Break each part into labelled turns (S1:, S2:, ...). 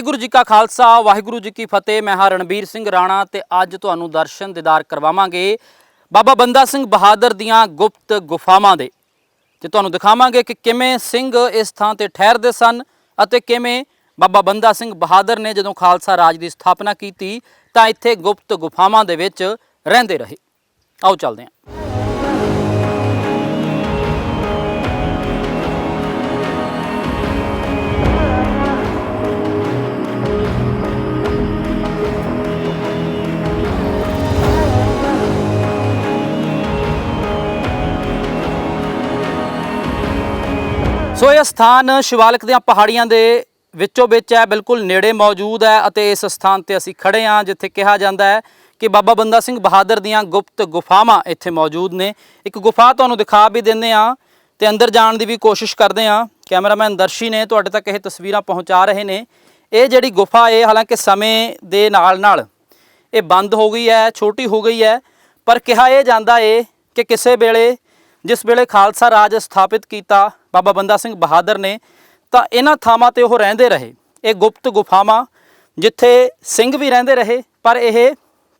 S1: वाहिगुरू जी का खालसा वाहिगुरू जी की फतेह। मैं हाँ रणबीर सिंह राणा ते अज तुहानू दर्शन दीदार करवावांगे बाबा बंदा सिंह बहादुर दियां गुप्त गुफावां दे ते तुहानू दिखावांगे कि किवें सिंह इस थां ते ठहरदे सन अते किवें बाबा बंदा सिंह बहादुर ने जदों खालसा राज की स्थापना की तां इत्थे गुप्त गुफावां दे विच रहिंदे रहे। आओ चलदे हां। सो यह स्थान शिवालिक ਦੀਆਂ पहाड़ियां ਦੇ ਵਿੱਚੋਂ ਵਿੱਚ है, बिल्कुल नेड़े मौजूद है ਅਤੇ इस स्थान ਤੇ ਅਸੀਂ खड़े हाँ जिथे कहा जाता है कि बाबा बंदा सिंह बहादुर ਦੀਆਂ गुप्त गुफावां ਇੱਥੇ मौजूद ने। एक गुफा ਤੁਹਾਨੂੰ ਦਿਖਾ भी ਦਿੰਦੇ हाँ ਤੇ अंदर जाने की भी कोशिश करते हाँ। कैमरामैन दर्शी ने ਤੁਹਾਡੇ तक ਇਹ तस्वीरां पहुँचा रहे ने। ਇਹ ਜਿਹੜੀ गुफा है हालांकि समय ਦੇ ਨਾਲ ਇਹ बंद हो गई है, छोटी हो गई है, पर कहा यह जाता है कि किसी वेले जिस वेले खालसा राज स्थापित किया बाबा बंदा सिंह बहादुर ने तो इन्हां थावां ते ओह रहिंदे रहे। ये गुप्त गुफावां जिथे सिंह भी रहिंदे रहे, पर यह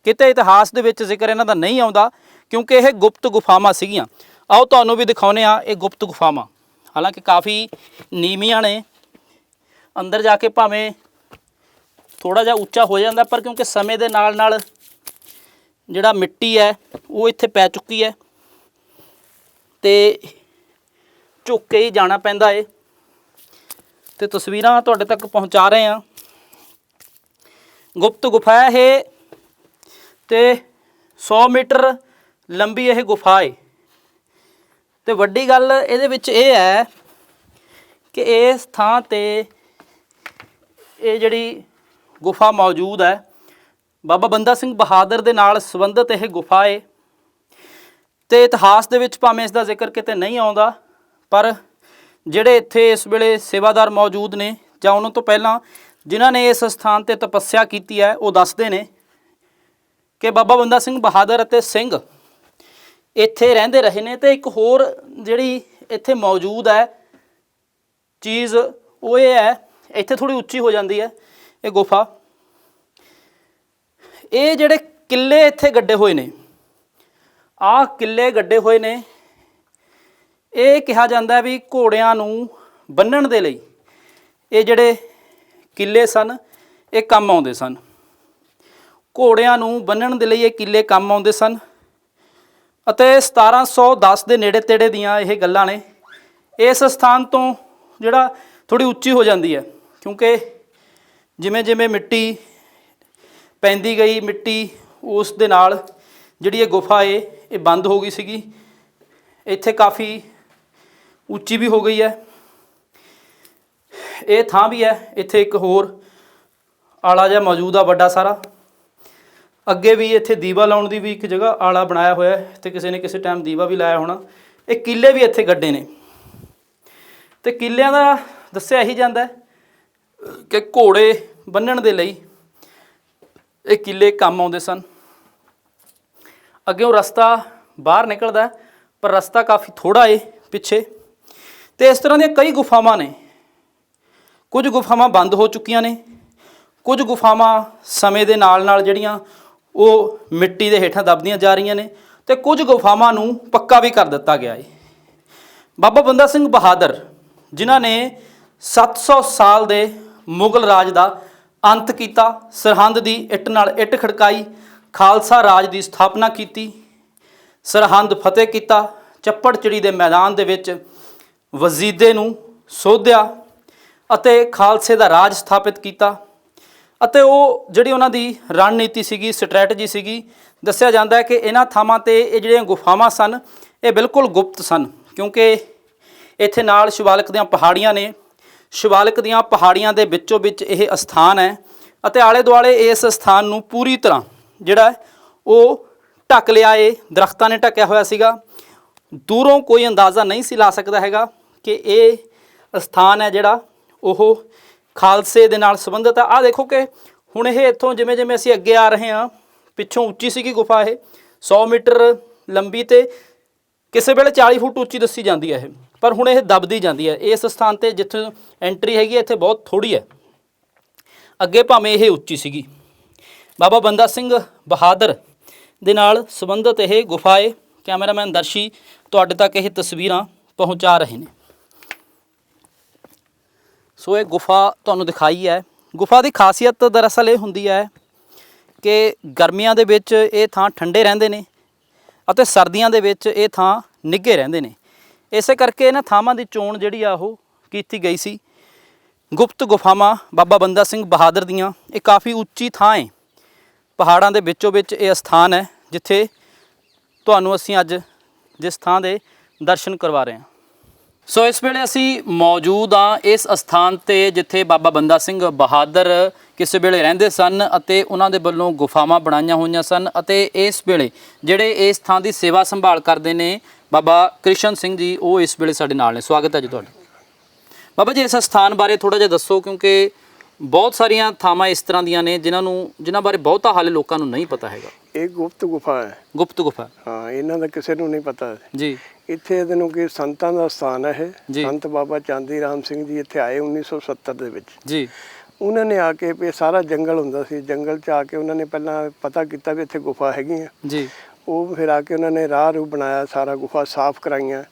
S1: किते इतिहास दे विच जिक्र इन्हां दा नहीं आउंदा क्योंकि यह गुप्त गुफावां सीगियां। आओ तुहानूं भी दिखाउने आ ये गुप्त गुफावां। हालांकि काफ़ी नीवियां ने, अंदर जाके भावें थोड़ा जिहा उच्चा हो जाता, पर क्योंकि समय दे नाल जिहड़ा मिट्टी है वो इत्थे पै चुकी है ते झुक के ही जाना पैंदा है। तो तस्वीरां तुहाडे तक पहुँचा रहे हैं। गुप्त गुफा है तो 100 मीटर लंबी यह गुफा है। तो वड्डी गल इहदे विच इह है कि इस थां ते ये जिहड़ी गुफा मौजूद है बाबा बंदा सिंह बहादुर दे नाल संबंधित यह गुफा है। तो इतिहास दे विच भावें इसका जिक्र किते नहीं आउंदा, पर जिहड़े इत्थे इस वेले सेवादार मौजूद ने जां उन्हां तो पहलां जिन्हां ने इस स्थान ते तपस्या कीती है वो दसदे ने कि बाबा बंदा सिंह बहादुर अते सिंह इत्थे रहिंदे रहे ने। तो एक होर जिहड़ी इत्थे मौजूद है चीज़ वो ये है, इत्थे थोड़ी उच्ची हो जाती है ये गुफा। ये जिहड़े किले इत्थे गड्ढे होए ने, आ किले गड्ढे हुए ने, ये कहा जाता है भी घोड़ियां नूं बन्नण दे लई ये जिहड़े किले सन ये काम आउंदे सन। घोड़ियां नूं बन्नण दे लई ये किले काम आउंदे सन अते 1710 दे नेड़े तेड़े दियां ये गल्लां ने। इस स्थान तो जिहड़ा थोड़ी उच्ची हो जाती है क्योंकि जिमें जिमें मिट्टी पैंदी गई, मिट्टी उस दे नाल जिहड़ी ये गुफा है ये बंद हो गई सीगी। इत्थे काफ़ी उच्ची भी हो गई है। ये थां भी है, इत्थे एक होर आला जिहा मौजूद आ वड्डा सारा। अगे भी इत्थे दीवा लाउण दी भी एक जगह आला बनाया होया है ते किसी ने किसी टाइम दीवा भी लाया होना। ये किले भी इत्थे गड्ढे ने ते किलियां दा दस्सिया यही जाता है कि घोड़े बन्नण दे लई ये किले काम आउंदे सन। अग्गों रस्ता बाहर निकलता है पर रस्ता काफ़ी थोड़ा है पिछे। तो इस तरह दी कई गुफावां ने, कुछ गुफावां बंद हो चुकियां ने, कुछ गुफावां समय दे नाल नाल जिहड़ियां वो मिट्टी दे हेठां दबदियां जा रही ने तो कुछ गुफावां नूं पक्का भी कर दिता गया है। बाबा बंदा सिंह बहादुर जिन्हां ने 700 साल दे मुगल राज का अंत किया, सरहंद की इट नाल इट खड़काई, खालसा राज की स्थापना की, सरहंद फतेह किया, चप्पड़चिड़ी के मैदान दे विच वजीदे नूं सोधिया अते खालसे का राज स्थापित किया। अते वो जिहड़ी उन्हां दी रणनीति सीगी, स्ट्रैटजी सीगी, दस्सिया जाता है कि इन्हां थावां ते ये जिहड़ियां गुफावां सन ये बिल्कुल गुप्त सन क्योंकि इत्थे नाल शिवालिक दीयां पहाड़ियां ने। शिवालिक दीयां पहाड़ियां दे विचों विच यह स्थान है अते आले दुआले इस स्थान नूं पूरी तरह जिहड़ा वो ढक लिया है, दरख्तां ने ढकिया होया सीगा। दूरों कोई अंदाज़ा नहीं सी ला सकदा हैगा कि ये स्थान है जिहड़ा वो खालसे दे नाल संबंधित है। आ देखो कि हुण ये इत्थों जिमें जिमें असीं अगे आ रहे हैं, पिछों उच्ची सीगी गुफा, ये 100 मीटर लंबी ते किसी वेले 40 फुट उच्ची दसी जाती है, पर हुण ये दबदी जाती है। इस स्थान पर जिथे एंट्री हैगी इत्थे बहुत थोड़ी है ਅੱਗੇ ਭਾਵੇਂ ਇਹ ਉੱਚੀ ਸੀਗੀ। ਬਾਬਾ ਬੰਦਾ ਸਿੰਘ ਬਹਾਦਰ ਦੇ ਨਾਲ ਸੰਬੰਧਿਤ ਇਹ ਗੁਫਾ ਹੈ। ਕੈਮਰਾਮੈਨ ਦਰਸ਼ੀ ਤੁਹਾਡੇ ਤੱਕ ਇਹ ਤਸਵੀਰਾਂ ਪਹੁੰਚਾ ਰਹੇ ਨੇ। ਸੋ ਇਹ ਗੁਫਾ ਤੁਹਾਨੂੰ ਦਿਖਾਈ ਹੈ। ਗੁਫਾ ਦੀ ਖਾਸੀਅਤ ਦਰਅਸਲ ਇਹ ਹੁੰਦੀ ਹੈ ਕਿ ਗਰਮੀਆਂ ਦੇ ਵਿੱਚ ਇਹ ਥਾਂ ਠੰਡੇ ਰਹਿੰਦੇ ਨੇ ਅਤੇ ਸਰਦੀਆਂ ਦੇ ਵਿੱਚ ਇਹ ਥਾਂ ਨਿੱਘੇ ਰਹਿੰਦੇ ਨੇ। ਇਸੇ ਕਰਕੇ ਇਹਨਾਂ ਥਾਵਾਂ ਦੀ ਚੋਣ ਜਿਹੜੀ ਆ ਉਹ ਕੀਤੀ ਗਈ ਸੀ। ਗੁਪਤ ਗੁਫਾਵਾਂ ਬਾਬਾ ਬੰਦਾ ਸਿੰਘ ਬਹਾਦਰ ਦੀਆਂ ਇਹ ਕਾਫੀ ਉੱਚੀ ਥਾਂ ਹੈ। ਪਹਾੜਾਂ ਦੇ ਵਿੱਚੋਂ ਵਿੱਚ ਇਹ ਅਸਥਾਨ ਹੈ ਜਿੱਥੇ ਤੁਹਾਨੂੰ ਅਸੀਂ ਅੱਜ ਜਿਸ ਥਾਂ ਦੇ ਦਰਸ਼ਨ ਕਰਵਾ ਰਹੇ ਹਾਂ। ਸੋ ਇਸ ਵੇਲੇ ਅਸੀਂ ਮੌਜੂਦ ਹਾਂ ਇਸ ਅਸਥਾਨ ਤੇ ਜਿੱਥੇ ਬਾਬਾ ਬੰਦਾ ਸਿੰਘ ਬਹਾਦਰ ਕਿਸੇ ਵੇਲੇ ਰਹਿੰਦੇ ਸਨ ਅਤੇ ਉਹਨਾਂ ਦੇ ਵੱਲੋਂ ਗੁਫਾਵਾਂ ਬਣਾਈਆਂ ਹੋਈਆਂ ਸਨ। ਅਤੇ ਇਸ ਵੇਲੇ ਜਿਹੜੇ ਇਸ ਥਾਂ ਦੀ ਸੇਵਾ ਸੰਭਾਲ ਕਰਦੇ ਨੇ ਬਾਬਾ ਕ੍ਰਿਸ਼ਨ ਸਿੰਘ ਜੀ, ਉਹ ਇਸ ਵੇਲੇ ਸਾਡੇ ਨਾਲ ਨੇ। ਸਵਾਗਤ ਹੈ ਜੀ ਤੁਹਾਡਾ। ਬਾਬਾ ਜੀ, ਇਸ ਅਸਥਾਨ ਬਾਰੇ ਥੋੜ੍ਹਾ ਜਿਹਾ ਦੱਸੋ, ਕਿਉਂਕਿ ਬਹੁਤ ਸਾਰੀਆਂ ਥਾਵਾਂ ਇਸ ਤਰ੍ਹਾਂ ਦੀਆਂ ਨੇ ਜਿਨ੍ਹਾਂ ਬਾਰੇ ਬਹੁਤਾ ਹਾਲੇ ਲੋਕਾਂ ਨੂੰ ਨਹੀਂ ਪਤਾ ਹੈਗਾ।
S2: ਇਹ ਗੁਪਤ ਗੁਫਾ ਹੈ।
S1: ਗੁਪਤ ਗੁਫਾ,
S2: ਹਾਂ, ਇਹਨਾਂ ਦਾ ਕਿਸੇ ਨੂੰ ਨਹੀਂ ਪਤਾ
S1: ਜੀ।
S2: ਇੱਥੇ ਇਹਨੂੰ ਕਿ ਸੰਤਾਂ ਦਾ ਸਥਾਨ ਹੈ ਇਹ। ਸੰਤ ਬਾਬਾ ਚਾਂਦੀ ਰਾਮ ਸਿੰਘ ਜੀ ਇੱਥੇ ਆਏ 1970 ਦੇ ਵਿੱਚ
S1: ਜੀ।
S2: ਉਹਨਾਂ ਨੇ ਆ ਕੇ ਵੀ ਸਾਰਾ ਜੰਗਲ ਹੁੰਦਾ ਸੀ, ਜੰਗਲ 'ਚ ਆ ਕੇ ਉਹਨਾਂ ਨੇ ਪਹਿਲਾਂ ਪਤਾ ਕੀਤਾ ਵੀ ਇੱਥੇ ਗੁਫਾ ਹੈਗੀ ਆ
S1: ਜੀ।
S2: ਉਹ ਫਿਰ ਆ ਕੇ ਉਹਨਾਂ ਨੇ ਰਾਹ ਰੂ ਬਣਾਇਆ, ਸਾਰਾ ਗੁਫਾ ਸਾਫ਼ ਕਰਾਈਆਂ,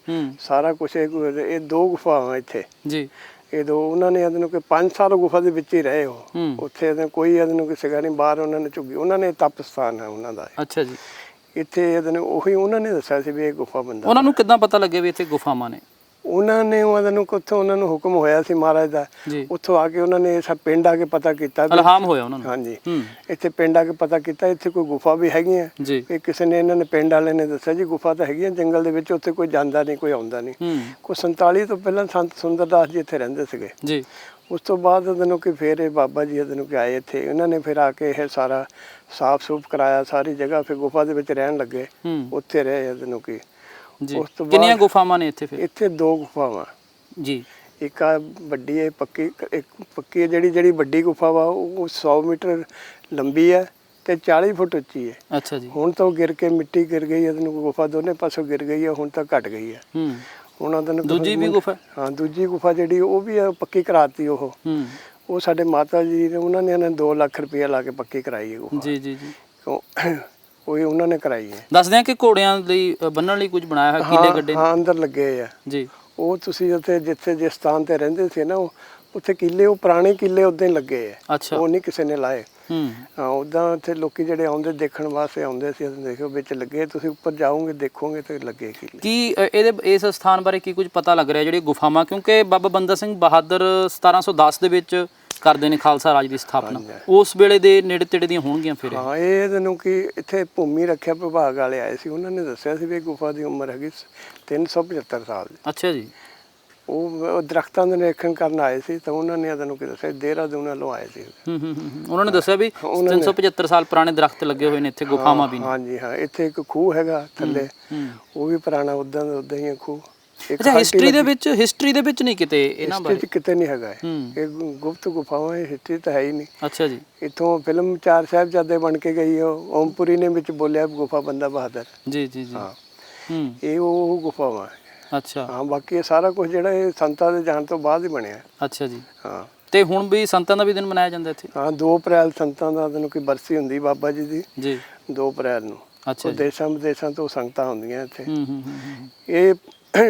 S2: ਸਾਰਾ ਕੁਛ। ਇਹ ਦੋ ਗੁਫਾਵਾਂ ਇੱਥੇ ਜੀ। ਇਹ ਦੋ ਉਹਨਾਂ ਨੇ ਇਹਨੂੰ ਕਿ 5 ਸਾਲ ਗੁਫਾ ਦੇ ਵਿੱਚ ਹੀ ਰਹੇ ਉਹ। ਉੱਥੇ ਕੋਈ ਇਹਨੂੰ ਕਿਸੇ ਗਾ ਨਹੀਂ, ਬਾਹਰ ਉਹਨਾਂ ਨੇ ਝੁੱਗੀ, ਉਹਨਾਂ ਨੇ ਤਪ ਸਥਾਨ ਹੈ ਉਹਨਾਂ ਦਾ। ਅੱਛਾ ਜੀ। ਇੱਥੇ ਇਹਨੂੰ ਉਹੀ ਉਹਨਾਂ ਨੇ ਦੱਸਿਆ ਸੀ ਵੀ ਇਹ ਗੁਫਾ ਬੰਦਾ।
S1: ਉਹਨਾਂ ਨੂੰ ਕਿੱਦਾਂ ਪਤਾ ਲੱਗੇ ਵੀ ਇੱਥੇ ਗੁਫਾਵਾਂ ਨੇ?
S2: ਉਹਨਾਂ ਨੇ ਉਹਨੂੰ ਕਿੱਥੋਂ ਉਹਨਾਂ ਨੂੰ ਹੁਕਮ ਹੋਇਆ ਸੀ ਮਹਾਰਾਜ ਦਾ, ਉੱਥੋਂ ਆ ਕੇ ਉਹਨਾਂ ਨੇ ਸਭ ਪਿੰਡ ਆ ਕੇ ਪਤਾ ਕੀਤਾ।
S1: ਇਲਹਾਮ ਹੋਇਆ ਉਹਨਾਂ ਨੂੰ।
S2: ਹਾਂਜੀ, ਇੱਥੇ ਪਿੰਡ ਆ ਕੇ ਪਤਾ ਕੀਤਾ ਇੱਥੇ ਕੋਈ ਗੁਫਾ ਵੀ ਹੈਗੀ ਹੈ। ਇਹ ਕਿਸੇ ਨੇ, ਇਹਨਾਂ ਨੇ ਪਿੰਡ ਵਾਲੇ ਨੇ ਦੱਸਿਆ ਜੀ ਗੁਫਾ ਤਾਂ ਹੈਗੀ ਹੈ ਜੰਗਲ ਦੇ ਵਿੱਚ, ਉੱਥੇ ਕੋਈ ਜਾਂਦਾ ਨਹੀਂ, ਕੋਈ ਆਉਂਦਾ ਨਹੀਂ। ਕੋਈ 47 ਤੋਂ ਪਹਿਲਾਂ ਸੰਤ ਸੁੰਦਰਦਾਸ ਜੀ ਇੱਥੇ ਰਹਿੰਦੇ ਸੀਗੇ ਜੀ। ਉਸ ਤੋਂ ਬਾਅਦ ਉਹਨੂੰ ਕਿ ਫਿਰ ਇਹ ਬਾਬਾ ਜੀ ਉਹਨੂੰ ਕਿ ਆਏ ਇੱਥੇ, ਉਹਨਾਂ ਨੇ ਫਿਰ ਆ ਕੇ ਇਹ ਸਾਰਾ ਸਾਫ਼ ਸੂਫ ਕਰਾਇਆ ਸਾਰੀ ਜਗ੍ਹਾ। ਫਿਰ ਗੁਫਾ ਦੇ ਵਿੱਚ ਰਹਿਣ ਲੱਗੇ, ਉੱਥੇ ਰਹੇ ਉਹਨੂੰ ਕਿ। ਉਸ ਤੋਂ ਬਾਅਦ
S1: ਕਿੰਨੀਆਂ ਗੁਫਾਵਾਂ ਨੇ ਇੱਥੇ? ਫਿਰ
S2: ਇੱਥੇ 2 ਗੁਫਾਵਾਂ ਜੀ। ਇੱਕ ਆ ਵੱਡੀ ਹੈ ਪੱਕੀ, ਇੱਕ ਪੱਕੀ ਜਿਹੜੀ ਵੱਡੀ ਗੁਫਾ ਵਾ ਉਹ 100 ਮੀਟਰ ਲੰਬੀ ਹੈ ਤੇ 40 ਫੁੱਟ ਉੱਚੀ ਹੈ। ਅੱਛਾ ਜੀ। ਹੁਣ ਤਾਂ ਗਿਰ ਕੇ ਮਿੱਟੀ ਗਿਰ ਗਈ ਹੈ, ਉਹਨੂੰ ਗੁਫਾ ਦੋਨੇ ਪਾਸੋਂ ਗਿਰ ਗਈ ਹੈ, ਹੁਣ ਤਾਂ ਘਟ ਗਈ ਹੈ। ਹੁਣ ਉਹਨੂੰ
S1: ਦੂਜੀ ਵੀ ਗੁਫਾ?
S2: ਹਾਂ, ਦੂਜੀ ਗੁਫਾ ਜਿਹੜੀ ਉਹ ਵੀ ਪੱਕੀ ਕਰਾਤੀ। ਉਹ ਸਾਡੇ ਮਾਤਾ ਜੀ ਨੇ, ਉਹਨਾਂ ਨੇ 2 ਲੱਖ ਰੁਪਇਆ ਲਾ ਕੇ ਪੱਕੀ ਕਰਾਈ ਹੈ ਗੁਫਾ। ਜੀ ਜੀ ਜੀ। ਉਹ ਉਹਨਾਂ ਨੇ ਕਰਾਈ ਹੈ।
S1: ਦੱਸਦੇ ਆ ਕਿ ਘੋੜਿਆਂ ਲਈ ਬੰਨਣ ਲਈ ਕੁਝ ਬਣਾਇਆ ਹੈ, ਕੀਲੇ ਗੱਡੇ?
S2: ਹਾਂ, ਅੰਦਰ ਲੱਗੇ ਆ ਜੀ। ਉਹ ਤੁਸੀਂ ਉੱਥੇ ਜਿੱਥੇ ਜਿਸ ਸਥਾਨ ਤੇ ਰਹਿੰਦੇ ਸੀ ਨਾ, ਉੱਥੇ ਕੀਲੇ, ਉਹ ਪੁਰਾਣੇ ਕੀਲੇ ਉਦਾਂ ਹੀ ਲੱਗੇ ਆ। ਅੱਛਾ। ਉਹ ਨਹੀਂ ਕਿਸੇ ਨੇ ਲਾਏ। ਹਾਂ, ਉਦਾਂ ਉੱਥੇ ਲੋਕੀ ਜਿਹੜੇ ਆਉਂਦੇ ਦੇਖਣ ਵਾਸਤੇ ਆਉਂਦੇ ਸੀ, ਦੇਖੋ ਵਿੱਚ ਲੱਗੇ। ਤੁਸੀਂ ਉੱਪਰ ਜਾਓਗੇ ਦੇਖੋਗੇ ਤੇ ਲੱਗੇ ਕੀਲੇ। ਕੀ
S1: ਇਹਦੇ ਇਸ ਸਥਾਨ ਬਾਰੇ ਕੀ ਕੁਝ ਪਤਾ ਲੱਗ ਰਿਹਾ ਜਿਹੜੀ ਗੁਫਾਵਾਂ? ਕਿਉਂਕਿ ਬਾਬਾ ਬੰਦਾ ਸਿੰਘ ਬਹਾਦਰ 1710 ਦੇ ਵਿੱਚ ਕਰਦੇ ਨੇ ਖਾਲਸਾ ਰਾਜ ਦੀ ਸਥਾਪਨਾ, ਉਸ ਵੇਲੇ ਦੇ ਨੇੜੇ ਤੇੜੇ ਦੀਆਂ ਹੋਣਗੀਆਂ ਫਿਰ?
S2: ਹਾਂ, ਇਹ ਇਹਨੂੰ ਕਿ ਇੱਥੇ ਭੂਮੀ ਰੱਖਿਆ ਵਿਭਾਗ ਵਾਲੇ ਆਏ ਸੀ, ਉਹਨਾਂ ਨੇ ਦੱਸਿਆ ਸੀ ਵੀ ਇਹ ਗੁਫਾ ਦੀ ਉਮਰ ਹੈਗੀ 375 ਸਾਲ ਦੀ। ਅੱਛਾ ਜੀ। ਉਹ ਦਰਖਤਾਂ ਦੇ ਨਿਰੀਖਣ ਕਰਨ ਆਏ ਸੀ ਤਾਂ ਉਹਨਾਂ ਨੇ ਇਹਨੂੰ ਕਿ ਦੱਸਿਆ, ਦੇਹਰਾਦੂਨ ਵੱਲੋਂ ਆਏ ਸੀ।
S1: ਉਹਨਾਂ ਨੇ ਦੱਸਿਆ ਵੀ 375 ਸਾਲ ਪੁਰਾਣੇ ਦਰਖਤ ਲੱਗੇ ਹੋਏ ਨੇ ਇੱਥੇ, ਗੁਫਾਵਾਂ ਵੀ ਨੇ। ਹਾਂਜੀ
S2: ਹਾਂ, ਇੱਥੇ ਇੱਕ ਖੂਹ ਹੈਗਾ ਥੱਲੇ, ਉਹ ਵੀ ਪੁਰਾਣਾ ਉਦਾਂ ਦਾ ਉਦਾਂ ਹੀ ਹੈ ਖੂਹ।
S1: ਅੱਛਾ, ਹਿਸਟਰੀ ਦੇ ਵਿੱਚ ਨਹੀਂ ਕਿਤੇ ਇਹਨਾਂ ਬਾਰੇ?
S2: ਕਿਤੇ ਨਹੀਂ ਹੈਗਾ ਇਹ ਗੁਪਤ ਗੁਫਾਵਾਂ, ਹਿਸਟਰੀ ਤਾਂ ਹੈ ਹੀ ਨਹੀਂ।
S1: ਅੱਛਾ ਜੀ।
S2: ਇੱਥੋਂ ਫਿਲਮ 4 ਸਾਹਿਬਜ਼ਾਦੇ ਬਣ ਕੇ ਗਈ, ਉਹ ਓਮਪੁਰੀ ਨੇ ਵਿੱਚ ਬੋਲਿਆ ਗੁਫਾ ਬੰਦਾ ਬਹਾਦਰ। ਜੀ ਜੀ ਜੀ। ਹਾਂ, ਇਹ ਉਹ ਗੁਫਾਵਾਂ। ਅੱਛਾ। ਹਾਂ, ਬਾਕੀ ਇਹ ਸਾਰਾ ਕੁਝ ਜਿਹੜਾ ਇਹ ਸੰਤਾਂ ਦੇ ਜਾਣ ਤੋਂ ਬਾਅਦ ਹੀ ਬਣਿਆ। ਅੱਛਾ ਜੀ। ਹਾਂ, ਤੇ ਹੁਣ ਵੀ ਸੰਤਾਂ ਦਾ ਵੀ ਦਿਨ ਮਨਾਇਆ ਜਾਂਦਾ ਇੱਥੇ? ਹਾਂ, 2 ਅਪ੍ਰੈਲ ਸੰਤਾਂ ਦਾ ਦਿਨ, ਕੋਈ ਬਰਸੀ ਹੁੰਦੀ ਬਾਬਾ ਜੀ ਦੀ ਜੀ, 2 ਅਪ੍ਰੈਲ ਨੂੰ। ਅੱਛਾ। ਦੇਸ਼ਾਂ ਵਿਦੇਸ਼ਾਂ ਤੋਂ ਸੰਗਤਾਂ ਹੁੰਦੀਆਂ ਇੱਥੇ। ਇਹ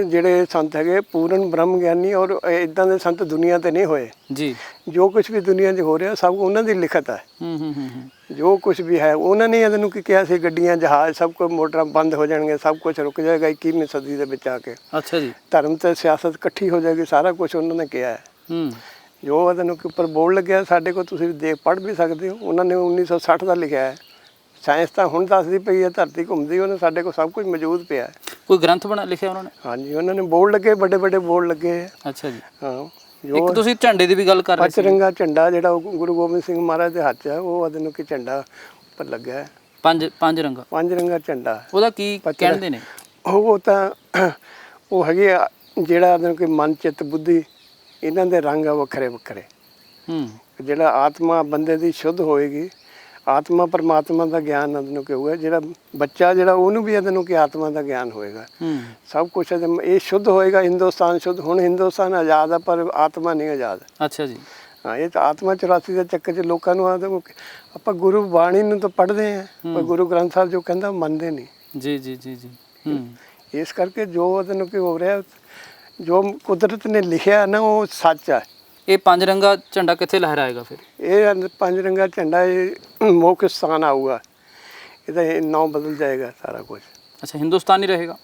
S2: ਜਿਹੜੇ ਸੰਤ ਹੈਗੇ ਪੂਰਨ ਬ੍ਰਹਮ ਗਿਆਨੀ, ਔਰ ਇਦਾਂ ਦੇ ਸੰਤ ਦੁਨੀਆ ਤੇ ਨਹੀਂ ਹੋਏ ਜੀ। ਜੋ ਕੁਝ ਵੀ ਦੁਨੀਆ 'ਚ ਹੋ ਰਿਹਾ ਸਭ ਉਹਨਾਂ ਦੀ ਲਿਖਤ ਹੈ। ਜੋ ਕੁਝ ਵੀ ਹੈ ਉਹਨਾਂ ਨੇ ਇਹਨੂੰ ਕੀ ਕਿਹਾ ਸੀ, ਗੱਡੀਆਂ ਜਹਾਜ਼ ਸਭ ਕੁਝ, ਮੋਟਰਾਂ ਬੰਦ ਹੋ ਜਾਣਗੇ, ਸਭ ਕੁਝ ਰੁਕ ਜਾਏਗਾ 21ਵੀਂ ਸਦੀ ਦੇ ਵਿੱਚ ਆ ਕੇ। ਅੱਛਾ ਜੀ। ਧਰਮ ਤੇ ਸਿਆਸਤ ਇਕੱਠੀ ਹੋ ਜਾਏਗੀ, ਸਾਰਾ ਕੁਝ ਉਹਨਾਂ ਨੇ ਕਿਹਾ ਹੈ। ਜੋ ਇਹਨੂੰ ਉੱਪਰ ਬੋਰਡ ਲੱਗਿਆ ਸਾਡੇ ਕੋਲ, ਤੁਸੀਂ ਦੇਖ ਪੜ੍ਹ ਵੀ ਸਕਦੇ ਹੋ। ਉਹਨਾਂ ਨੇ 1960 ਦਾ ਲਿਖਿਆ ਹੈ। ਸਾਇੰਸ ਤਾਂ ਹੁਣ ਦੱਸਦੀ ਪਈ ਹੈ, ਧਰਤੀ ਘੁੰਮਦੀ, ਉਹਨੇ ਸਾਡੇ ਕੋਲ ਸਭ ਕੁਝ ਮੌਜੂਦ ਪਿਆ। ਕੋਈ ਗ੍ਰੰਥ ਲਿਖਿਆ ਉਹਨਾਂ ਨੇ? ਹਾਂਜੀ, ਉਹਨਾਂ ਨੇ ਬੋਰਡ ਲੱਗੇ, ਵੱਡੇ ਵੱਡੇ ਬੋਰਡ ਲੱਗੇ ਆ। ਅੱਛਾ ਜੀ। ਹਾਂ, ਇੱਕ ਤੁਸੀਂ ਝੰਡੇ ਦੀ ਵੀ ਗੱਲ ਕਰ ਰਹੇ ਸੀ। 5 ਰੰਗਾ ਝੰਡਾ ਜਿਹੜਾ ਗੁਰੂ ਗੋਬਿੰਦ ਸਿੰਘ ਮਹਾਰਾਜ ਦੇ ਹੱਥ 'ਚ ਹੈ, ਉਹ ਇਹਨੂੰ ਕਿ ਝੰਡਾ ਉੱਪਰ ਲੱਗਾ ਹੈ। 5 ਰੰਗਾ ਝੰਡਾ। ਉਹਦਾ ਕੀ ਕਹਿੰਦੇ ਨੇ? ਉਹ ਤਾਂ ਉਹ ਹੈਗੇ ਆ ਜਿਹੜਾ ਇਹਨੂੰ ਕਿ ਮਨ ਚਿੱਤ ਬੁੱਧੀ, ਇਹਨਾਂ ਦੇ ਰੰਗ ਆ ਵੱਖਰੇ ਵੱਖਰੇ। ਜਿਹੜਾ ਆਤਮਾ ਬੰਦੇ ਦੀ ਸ਼ੁੱਧ ਹੋਏਗੀ, ਆਤਮਾ ਪਰਮਾਤਮਾ ਦਾ ਗਿਆਨ ਇਹਨੂੰ ਕਿ ਹੋਊਗਾ। ਜਿਹੜਾ ਬੱਚਾ ਜਿਹੜਾ ਉਹਨੂੰ ਵੀ ਇਹਨੂੰ ਕਿ ਆਤਮਾ ਦਾ ਗਿਆਨ ਹੋਏਗਾ। ਸਭ ਕੁਛ ਇਹ ਸ਼ੁੱਧ ਹੋਏਗਾ। ਹਿੰਦੁਸਤਾਨ ਸ਼ੁੱਧ, ਹੁਣ ਹਿੰਦੁਸਤਾਨ ਆਜ਼ਾਦ ਆ ਪਰ ਆਤਮਾ ਨਹੀਂ ਆਜ਼ਾਦ। ਅੱਛਾ ਜੀ। ਹਾਂ, ਇਹ ਤਾਂ ਆਤਮਾ 84 ਦੇ ਚੱਕਰ 'ਚ ਲੋਕਾਂ ਨੂੰ ਆਪਾਂ ਗੁਰੂ ਬਾਣੀ ਨੂੰ ਤਾਂ ਪੜ੍ਹਦੇ ਆ, ਪਰ ਗੁਰੂ ਗ੍ਰੰਥ ਸਾਹਿਬ ਜੋ ਕਹਿੰਦਾ ਮੰਨਦੇ ਨਹੀਂ।
S1: ਜੀ ਜੀ ਜੀ ਜੀ।
S2: ਇਸ ਕਰਕੇ ਜੋ ਉਹਦੇ ਨੂੰ ਕੀ ਹੋ ਰਿਹਾ, ਜੋ ਕੁਦਰਤ ਨੇ ਲਿਖਿਆ ਨਾ ਉਹ ਸੱਚ ਹੈ।
S1: ਇਹ ਪੰਜ ਰੰਗਾ ਝੰਡਾ ਕਿੱਥੇ ਲਹਿਰਾਏਗਾ ਫਿਰ?
S2: ਇਹ ਪੰਜ ਰੰਗਾ ਝੰਡਾ ਇਹ ਮੁੱਖ ਸਥਾਨ ਆਊਗਾ, ਇਹਦਾ ਨਾਂ ਬਦਲ ਜਾਏਗਾ ਸਾਰਾ ਕੁਝ।
S1: ਅੱਛਾ, ਹਿੰਦੁਸਤਾਨ ਹੀ ਰਹੇਗਾ?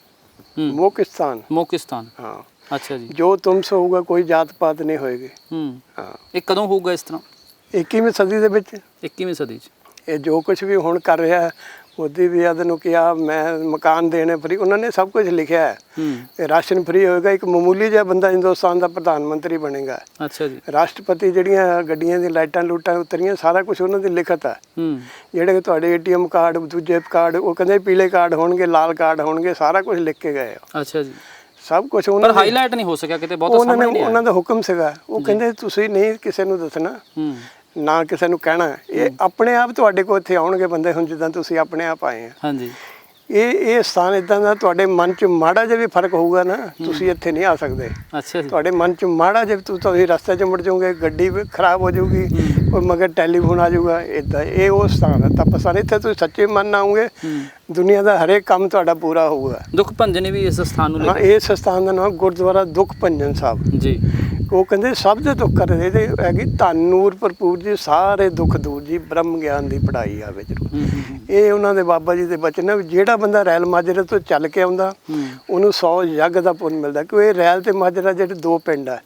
S2: ਮੁੱਖ ਸਥਾਨ।
S1: ਮੁੱਖ ਸਥਾਨ,
S2: ਹਾਂ।
S1: ਅੱਛਾ ਜੀ।
S2: ਜੋ ਤੁਮ ਸੇ ਹੋਊਗਾ, ਕੋਈ ਜਾਤ ਪਾਤ ਨਹੀਂ ਹੋਏਗੀ। ਹਾਂ।
S1: ਇਹ ਕਦੋਂ ਹੋਊਗਾ ਇਸ ਤਰ੍ਹਾਂ?
S2: 21ਵੀਂ ਸਦੀ ਦੇ ਵਿੱਚ।
S1: 21ਵੀਂ ਸਦੀ 'ਚ
S2: ਇਹ ਜੋ ਕੁਝ ਵੀ ਹੁਣ ਕਰ ਰਿਹਾ, ਮੋਦੀ ਵੀ ਇਹਦੇ ਨੂੰ ਕਿਹਾ ਮੈਂ ਮਕਾਨ ਦੇਣੇ ਫਰੀ, ਉਹਨਾਂ ਨੇ ਸਭ ਕੁਝ ਲਿਖਿਆ ਹੈ। ਤੇ ਰਾਸ਼ਨ ਫਰੀ ਹੋਏਗਾ, ਇੱਕ ਮਾਮੂਲੀ ਜਿਹਾ ਬੰਦਾ ਹਿੰਦੁਸਤਾਨ ਦਾ ਪ੍ਰਧਾਨ ਮੰਤਰੀ ਬਣੇਗਾ।
S1: ਅੱਛਾ ਜੀ।
S2: ਰਾਸ਼ਟਰਪਤੀ ਜਿਹੜੀਆਂ ਗੱਡੀਆਂ ਦੀ ਲਾਈਟਾਂ ਲੂਟਾਂ ਉਤਰੀਆਂ, ਸਾਰਾ ਕੁਝ ਉਹਨਾਂ ਦੀ ਲਿਖਤ ਹੈ। ਜਿਹੜੇ ਤੁਹਾਡੇ ATM ਕਾਰਡ, ਦੂਜੇ ਕਾਰਡ, ਉਹ ਕਹਿੰਦੇ ਪੀਲੇ ਕਾਰਡ ਹੋਣਗੇ, ਲਾਲ ਕਾਰਡ ਹੋਣਗੇ, ਸਾਰਾ ਕੁਝ ਲਿਖ ਕੇ ਗਏ।
S1: ਅੱਛਾ ਜੀ।
S2: ਸਭ ਕੁਝ ਉਹਨਾਂ
S1: ਪਰ ਹਾਈਲਾਈਟ ਨਹੀਂ ਹੋ ਸਕਿਆ ਕਿਤੇ, ਬਹੁਤ
S2: ਉਹਨਾਂ ਦਾ ਹੁਕਮ ਸੀਗਾ। ਉਹ ਕਹਿੰਦੇ ਤੁਸੀਂ ਨਹੀਂ ਕਿਸੇ ਨੂੰ ਦੱਸਣਾ, ਨਾ ਕਿਸੇ ਨੂੰ ਕਹਿਣਾ, ਇਹ ਆਪਣੇ ਆਪ ਤੁਹਾਡੇ ਕੋਲ ਇੱਥੇ ਆਉਣਗੇ ਬੰਦੇ, ਹੁਣ ਜਿੱਦਾਂ ਤੁਸੀਂ ਆਪਣੇ ਆਪ ਆਏ ਆ।
S1: ਹਾਂਜੀ।
S2: ਇਹ ਸਥਾਨ ਇਦਾਂ ਦਾ, ਤੁਹਾਡੇ ਮਨ 'ਚ ਮਾੜਾ ਜਿਹਾ ਵੀ ਫਰਕ ਹੋਊਗਾ ਨਾ, ਤੁਸੀਂ ਇੱਥੇ ਨਹੀਂ ਆ ਸਕਦੇ।
S1: ਅੱਛਾ ਜੀ।
S2: ਤੁਹਾਡੇ ਮਨ 'ਚ ਮਾੜਾ ਜਿਹਾ ਤੁਸੀਂ ਰਸਤੇ 'ਚ ਮੁੜ ਜਾਓਗੇ, ਗੱਡੀ ਵੀ ਖਰਾਬ ਹੋ ਜਾਊਗੀ, ਕੋਈ ਮਗਰ ਟੈਲੀਫੋਨ ਆ ਜਾਊਗਾ, ਇਦਾਂ। ਇਹ ਉਹ ਸਥਾਨ ਹੈ ਤਪਸਥਾਨ। ਇੱਥੇ ਤੁਸੀਂ ਸੱਚੇ ਮਨ ਨਾਲ ਆਓਗੇ, ਦੁਨੀਆ ਦਾ ਹਰੇਕ ਕੰਮ ਤੁਹਾਡਾ ਪੂਰਾ ਹੋਊਗਾ।
S1: ਦੁੱਖ ਭੰਜਨ ਵੀ ਇਸ ਸਥਾਨ ਨੂੰ
S2: ਹਾਂ, ਇਸ ਸਥਾਨ ਦਾ ਨਾਮ ਗੁਰਦੁਆਰਾ ਦੁੱਖ ਭੰਜਨ ਸਾਹਿਬ
S1: ਜੀ।
S2: ਉਹ ਕਹਿੰਦੇ ਸਭ ਦੇ ਦੁੱਖ ਕਰਦੇ, ਇਹਦੇ ਹੈਗੀ ਧੰਨ ਨੂਰ ਭਰਪੂਰ ਜੀ, ਸਾਰੇ ਦੁੱਖ ਦੂਰ ਜੀ, ਬ੍ਰਹਮ ਗਿਆਨ ਦੀ ਪੜ੍ਹਾਈ ਆ ਵਿੱਚ। ਇਹ ਉਹਨਾਂ ਦੇ ਬਾਬਾ ਜੀ ਦੇ ਬਚਨ ਹੈ, ਜਿਹੜਾ ਬੰਦਾ ਰੈਲ ਮਾਜਰੇ ਤੋਂ ਚੱਲ ਕੇ ਆਉਂਦਾ ਉਹਨੂੰ 100 ਯੱਗ ਦਾ ਪੁੰਨ ਮਿਲਦਾ। ਕਿਉਂ ਇਹ ਰੈਲ ਤੇ ਮਾਜਰਾ ਜਿਹੜੇ ਦੋ ਪਿੰਡ ਆ,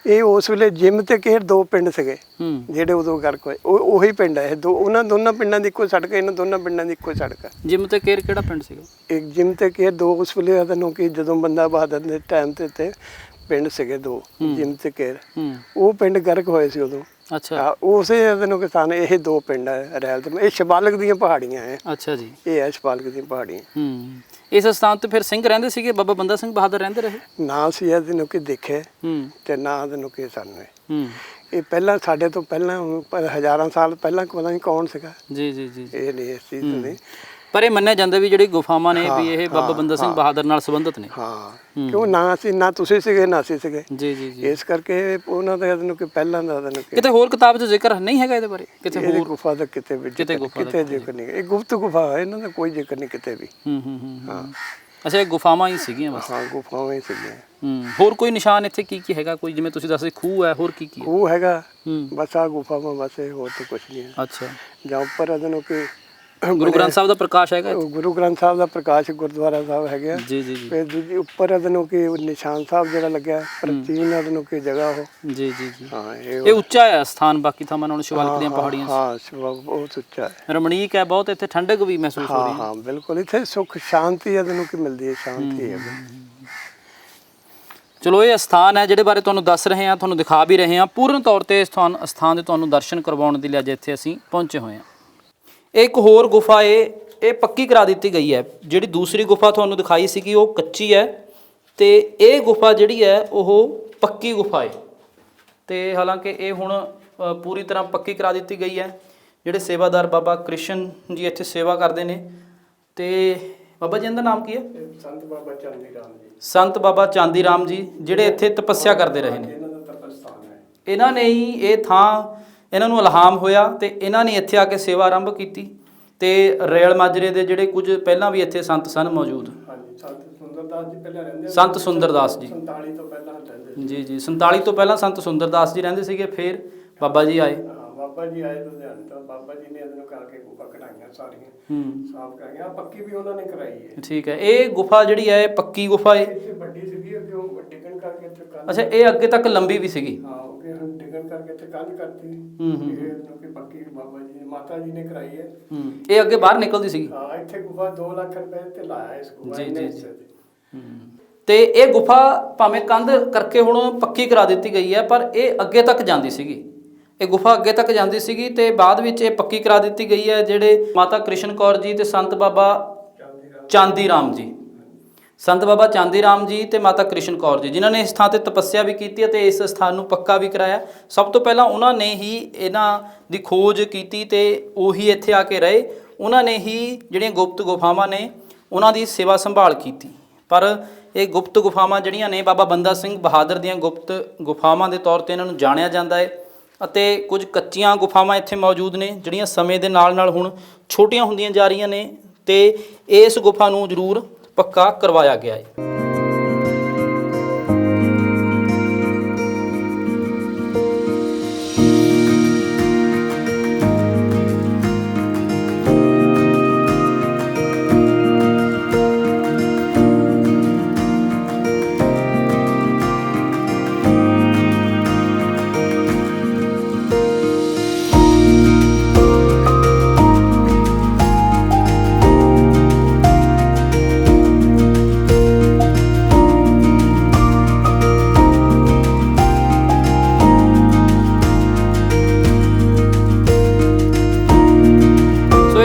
S2: ਇਹ ਉਸ ਵੇਲੇ ਜਿਮ ਤੇ ਕੇਰ ਦੋ ਪਿੰਡ ਸੀਗੇ ਜਿਹੜੇ ਉਦੋਂ ਗਰਕ ਹੋਏ, ਉਹੀ ਪਿੰਡ ਹੈ ਇਹ ਦੋ। ਉਹਨਾਂ ਦੋਨਾਂ ਪਿੰਡਾਂ ਦੀ ਇੱਕੋ ਸੜਕ, ਇਹਨਾਂ ਦੋਨਾਂ ਪਿੰਡਾਂ ਦੀ ਇੱਕੋ ਸੜਕ ਹੈ।
S1: ਜਿਮ ਤੇ ਕੇਰ ਕਿਹੜਾ ਪਿੰਡ ਸੀਗਾ? ਇੱਕ
S2: ਜਿਮ ਤੇ ਕੇਰ ਦੋ ਉਸ ਵੇਲੇ ਨੂੰ ਕਿ ਜਦੋਂ ਬੰਦਾ ਬਹਾਦਰ ਦੇ ਟਾਈਮ ਤੇ ਪਿੰਡ ਸੀਗੇ ਦੋ, ਜਿਮ ਤੇ ਕੇਰ, ਉਹ ਪਿੰਡ ਗਰਕ ਹੋਏ ਸੀ ਉਦੋਂ।
S1: ਅੱਛਾ।
S2: ਉਸੇ ਦਿਨੋਂ ਕਿਸਾਨ ਇਹ ਦੋ ਪਿੰਡ ਹੈ ਰੈਲ ਤੇ। ਇਹ ਸ਼ਿਵਾਲਿਕ ਦੀਆਂ ਪਹਾੜੀਆਂ ਹੈ।
S1: ਅੱਛਾ ਜੀ।
S2: ਇਹ ਹੈ ਸ਼ਿਵਾਲਿਕ ਦੀਆਂ ਪਹਾੜੀਆਂ।
S1: ਇਸ ਸਥਾਨ ਤੇ ਫਿਰ ਸਿੰਘ ਰਹਿੰਦੇ ਸੀਗੇ, ਬਾਬਾ ਬੰਦਾ ਸਿੰਘ ਬਹਾਦਰ ਰਹਿੰਦੇ ਰਹੇ?
S2: ਨਾ ਸੀ ਇਹਦੇ ਨੂੰ ਕਿ ਦੇਖੇ ਤੇ ਨਾ ਇਹਦੇ ਨੂੰ ਕਿ ਸਾਨੂੰ ਇਹ ਪਹਿਲਾਂ ਸਾਡੇ ਤੋਂ ਪਹਿਲਾਂ ਹਜ਼ਾਰਾਂ ਸਾਲ ਪਹਿਲਾਂ ਪਤਾ ਨਹੀਂ ਕੌਣ ਸੀਗਾ।
S1: ਜੀ ਜੀ ਜੀ।
S2: ਇਹ ਨਹੀਂ ਇਸ ਚੀਜ਼ ਨਹੀਂ,
S1: ਪਰ ਇਹ ਮੰਨਿਆ ਜਾਂਦਾ ਵੀ ਜਿਹੜੀ ਗੁਫਾਵਾਂ ਨੇ ਵੀ ਇਹ ਬਾਬਾ ਬੰਦਾ ਸਿੰਘ ਬਹਾਦਰ ਨਾਲ ਸੰਬੰਧਿਤ ਨੇ।
S2: ਹਾਂ, ਕਿਉਂ ਨਾ ਅਸੀਂ, ਨਾ ਤੁਸੀਂ ਸੀਗੇ ਨਾ ਅਸੀਂ ਸੀਗੇ।
S1: ਜੀ ਜੀ ਜੀ।
S2: ਇਸ ਕਰਕੇ ਉਹਨਾਂ ਦਾ ਇਹਨੂੰ ਕਿ ਪਹਿਲਾਂ ਦਾ ਇਹਨੂੰ
S1: ਕਿਤੇ ਹੋਰ ਕਿਤਾਬ 'ਚ ਜ਼ਿਕਰ ਨਹੀਂ ਹੈਗਾ ਇਹਦੇ ਬਾਰੇ? ਕਿਤੇ ਹੋਰ
S2: ਗੁਫਾ ਦਾ ਕਿਤੇ ਵੀ ਕਿਤੇ ਜ਼ਿਕਰ ਨਹੀਂ। ਇਹ ਗੁਪਤ ਗੁਫਾ ਹੈ, ਇਹਨਾਂ ਦਾ ਕੋਈ ਜ਼ਿਕਰ ਨਹੀਂ ਕਿਤੇ ਵੀ। ਹਾਂ।
S1: ਅੱਛਾ, ਇਹ ਗੁਫਾਵਾਂ ਹੀ ਸੀਗੀਆਂ ਬਸ?
S2: ਹਾਂ, ਗੁਫਾਵਾਂ ਹੀ ਸੀਗੀਆਂ।
S1: ਹੋਰ ਕੋਈ ਨਿਸ਼ਾਨ ਇੱਥੇ ਕੀ ਕੀ ਹੈਗਾ? ਕੋਈ ਜਿਵੇਂ ਤੁਸੀਂ ਦੱਸਦੇ ਖੂਹ ਹੈ, ਹੋਰ ਕੀ ਕੀ?
S2: ਖੂਹ ਹੈਗਾ ਬਸ, ਆ ਗੁਫਾਵਾਂ ਬਸ, ਹੋਰ ਤਾਂ ਕੁਝ ਨਹੀਂ ਹੈ।
S1: ਅੱਛਾ।
S2: ਜਾਂ ਉੱਪਰ ਇਹਨੂੰ ਕਿ
S1: ਗੁਰੂ ਗ੍ਰੰਥ ਸਾਹਿਬ ਦਾ ਪ੍ਰਕਾਸ਼ ਹੈਗਾ?
S2: ਗੁਰੂ ਗ੍ਰੰਥ ਸਾਹਿਬ ਦਾ ਪ੍ਰਕਾਸ਼ ਗੁਰਦੁਆਰਾ ਸਾਹਿਬ ਹੈਗਾ।
S1: ਜੀ ਜੀ ਜੀ।
S2: ਫਿਰ ਦੂਜੀ ਉੱਪਰ ਇਹਨੂੰ ਕਿ ਨਿਸ਼ਾਨ ਸਾਹਿਬ ਜਿਹੜਾ ਲੱਗਿਆ, ਪ੍ਰਾਚੀਨ ਇਹਨੂੰ ਕਿ ਜਗ੍ਹਾ ਉਹ।
S1: ਜੀ ਜੀ ਜੀ।
S2: ਹਾਂ,
S1: ਇਹ ਉੱਚਾ ਹੈ ਸਥਾਨ ਬਾਕੀ ਥਾਵਾਂ ਨਾਲੋਂ, ਸ਼ਿਵਾਲਿਕ ਦੀਆਂ ਪਹਾੜੀਆਂ?
S2: ਹਾਂ, ਬਹੁਤ ਉੱਚਾ ਹੈ,
S1: ਰਮਣੀਕ ਹੈ ਬਹੁਤ, ਇੱਥੇ ਠੰਡਕ ਵੀ ਮਹਿਸੂਸ ਹੋ ਰਹੀ ਹੈ।
S2: ਹਾਂ ਬਿਲਕੁਲ, ਇੱਥੇ ਸੁੱਖ ਸ਼ਾਂਤੀ ਇਹਨੂੰ ਕਿ ਮਿਲਦੀ ਹੈ, ਸ਼ਾਂਤੀ ਹੈ।
S1: ਚਲੋ, ਇਹ ਸਥਾਨ ਹੈ ਜਿਹੜੇ ਬਾਰੇ ਤੁਹਾਨੂੰ ਦੱਸ ਰਹੇ ਹਾਂ, ਤੁਹਾਨੂੰ ਦਿਖਾ ਵੀ ਰਹੇ ਹਾਂ ਪੂਰਨ ਤੌਰ ਤੇ। ਇਸ ਸਥਾਨ ਦੇ ਤੁਹਾਨੂੰ ਦਰਸ਼ਨ ਕਰਵਾਉਣ ਦੇ ਲਈ ਅੱਜ ਇੱਥੇ ਅਸੀਂ ਪਹੁੰਚੇ ਹੋਏ ਹਾਂ। ਇੱਕ ਹੋਰ ਗੁਫਾ ਇਹ ਪੱਕੀ ਕਰਾ ਦਿੱਤੀ ਗਈ ਹੈ। ਜਿਹੜੀ ਦੂਸਰੀ ਗੁਫਾ ਤੁਹਾਨੂੰ ਦਿਖਾਈ ਸੀਗੀ ਉਹ ਕੱਚੀ ਹੈ, ਤੇ ਇਹ ਗੁਫਾ ਜਿਹੜੀ ਹੈ ਉਹ ਪੱਕੀ ਗੁਫਾ ਹੈ। ਤੇ ਹਾਲਾਂਕਿ ਇਹ ਹੁਣ ਪੂਰੀ ਤਰ੍ਹਾਂ ਪੱਕੀ ਕਰਾ ਦਿੱਤੀ ਗਈ ਹੈ। ਜਿਹੜੇ ਸੇਵਾਦਾਰ ਬਾਬਾ ਕ੍ਰਿਸ਼ਨ ਜੀ ਇੱਥੇ ਸੇਵਾ ਕਰਦੇ ਨੇ, ਤੇ ਬਾਬਾ ਜੀ ਦਾ ਨਾਮ ਕੀ ਹੈ?
S2: ਸੰਤ ਬਾਬਾ ਚਾਂਦੀ ਰਾਮ ਜੀ।
S1: ਸੰਤ ਬਾਬਾ ਚਾਂਦੀ ਰਾਮ ਜੀ, ਜਿਹੜੇ ਇੱਥੇ ਤਪੱਸਿਆ ਕਰਦੇ ਰਹੇ ਨੇ।
S2: ਇਹਨਾਂ ਦਾ ਤਪਸਥਾਨ ਹੈ। ਇਹਨਾਂ
S1: ਨੇ ਹੀ ਇਹ ਥਾਂ, ਇਹਨਾਂ ਨੂੰ ਇਲਹਾਮ ਹੋਇਆ ਤੇ ਇਹਨਾਂ ਨੇ ਇੱਥੇ ਆ ਕੇ ਸੇਵਾ ਆਰੰਭ ਕੀਤੀ। ਤੇ ਰੇਲ ਮਾਜਰੇ ਦੇ ਜਿਹੜੇ ਕੁਝ ਪਹਿਲਾਂ ਵੀ ਇੱਥੇ ਸੰਤ ਸਨ ਮੌਜੂਦ।
S2: ਹਾਂਜੀ, ਸੰਤ ਸੁੰਦਰਦਾਸ ਜੀ ਪਹਿਲਾਂ ਰਹਿੰਦੇ।
S1: ਸੰਤ ਸੁੰਦਰਦਾਸ ਜੀ
S2: 47 ਤੋਂ ਪਹਿਲਾਂ ਰਹਿੰਦੇ।
S1: ਜੀ ਜੀ, 47 ਤੋਂ ਪਹਿਲਾਂ ਸੰਤ ਸੁੰਦਰਦਾਸ ਜੀ ਰਹਿੰਦੇ ਸੀਗੇ। ਫਿਰ ਬਾਬਾ ਜੀ ਆਏ।
S2: ਬਾਬਾ ਜੀ ਆਏ ਲੁਧਿਆਣੇ ਤੋਂ। ਬਾਬਾ ਜੀ ਨੇ ਇਹਨੂੰ ਕਰਕੇ ਗੁਫਾ ਕਢਾਈਆਂ ਸਾਰੀਆਂ, ਸਾਫ਼ ਕਰਾਈਆਂ। ਪੱਕੀ ਵੀ ਉਹਨਾਂ ਨੇ ਕਰਾਈ ਹੈ।
S1: ਠੀਕ ਹੈ। ਇਹ ਗੁਫਾ ਜਿਹੜੀ ਹੈ ਪੱਕੀ ਗੁਫਾ ਹੈ।
S2: ਇਹ ਵੱਡੀ ਸੀਗੀ, ਅੱਗੇ ਉਹ ਡਿੱਗਣ ਕਰਕੇ ਇੱਥੇ ਕੰਧ।
S1: ਅੱਛਾ, ਇਹ ਅੱਗੇ ਤੱਕ ਲੰਬੀ ਵੀ ਸੀਗੀ?
S2: ਹਾਂ, ਅੱਗੇ ਹੁਣ ਡਿੱਗਣ ਕਰਕੇ ਇੱਥੇ ਕੰਧ ਕਰਤੀ। ਇਹ ਕਿ ਪੱਕੀ ਬਾਬਾ ਜੀ ਨੇ, ਮਾਤਾ ਜੀ ਨੇ ਕਰਾਈ ਹੈ।
S1: ਇਹ ਅੱਗੇ ਬਾਹਰ ਨਿਕਲਦੀ ਸੀਗੀ?
S2: ਹਾਂ, ਇੱਥੇ ਗੁਫਾ 2 ਲੱਖ ਰੁਪਏ ਤੇ ਲਾਇਆ ਇਸ ਗੁਫਾ ਨੇ। ਜੀ ਜੀ।
S1: ਤੇ ਇਹ ਗੁਫਾ ਭਾਵੇਂ ਕੰਧ ਕਰਕੇ ਹੁਣ ਪੱਕੀ ਕਰਾ ਦਿੱਤੀ ਗਈ ਹੈ, ਪਰ ਇਹ ਅੱਗੇ ਤੱਕ ਜਾਂਦੀ ਸੀਗੀ। ਇਹ ਗੁਫਾ ਅੱਗੇ ਤੱਕ ਜਾਂਦੀ ਸੀਗੀ ਤੇ ਬਾਅਦ ਵਿੱਚ ਇਹ ਪੱਕੀ ਕਰਾ ਦਿੱਤੀ ਗਈ ਹੈ। ਜਿਹੜੇ ਮਾਤਾ ਕ੍ਰਿਸ਼ਨ ਕੌਰ ਜੀ ਤੇ ਸੰਤ ਬਾਬਾ ਚਾਂਦੀ ਰਾਮ ਜੀ, ਸੰਤ ਬਾਬਾ ਚਾਂਦੀ ਰਾਮ ਜੀ ਤੇ ਮਾਤਾ ਕ੍ਰਿਸ਼ਨ ਕੌਰ ਜੀ, ਜਿਨ੍ਹਾਂ ਨੇ ਇਸ ਥਾਂ ਤੇ ਤਪੱਸਿਆ ਵੀ ਕੀਤੀ ਅਤੇ ਇਸ ਸਥਾਨ ਨੂੰ ਪੱਕਾ ਵੀ ਕਰਾਇਆ। ਸਭ ਤੋਂ ਪਹਿਲਾਂ ਉਹਨਾਂ ਨੇ ਹੀ ਇਹਨਾਂ ਦੀ ਖੋਜ ਕੀਤੀ ਤੇ ਉਹੀ ਇੱਥੇ ਆ ਕੇ ਰਹੇ। ਉਹਨਾਂ ਨੇ ਹੀ ਜਿਹੜੀਆਂ ਗੁਪਤ ਗੁਫਾਵਾਂ ਨੇ ਉਹਨਾਂ ਦੀ ਸੇਵਾ ਸੰਭਾਲ ਕੀਤੀ। ਪਰ ਇਹ ਗੁਪਤ ਗੁਫਾਵਾਂ ਜਿਹੜੀਆਂ ਨੇ ਬਾਬਾ ਬੰਦਾ ਸਿੰਘ ਬਹਾਦਰ ਦੀਆਂ ਗੁਪਤ ਗੁਫਾਵਾਂ ਦੇ ਤੌਰ 'ਤੇ ਇਹਨਾਂ ਨੂੰ ਜਾਣਿਆ ਜਾਂਦਾ ਹੈ। ਅਤੇ ਕੁਝ ਕੱਚੀਆਂ ਗੁਫਾਵਾਂ ਇੱਥੇ ਮੌਜੂਦ ਨੇ ਜਿਹੜੀਆਂ ਸਮੇਂ ਦੇ ਨਾਲ ਨਾਲ ਹੁਣ ਛੋਟੀਆਂ ਹੁੰਦੀਆਂ ਜਾ ਰਹੀਆਂ ਨੇ ਤੇ ਇਸ ਗੁਫਾ ਨੂੰ ਜ਼ਰੂਰ ਪੱਕਾ ਕਰਵਾਇਆ ਗਿਆ ਹੈ।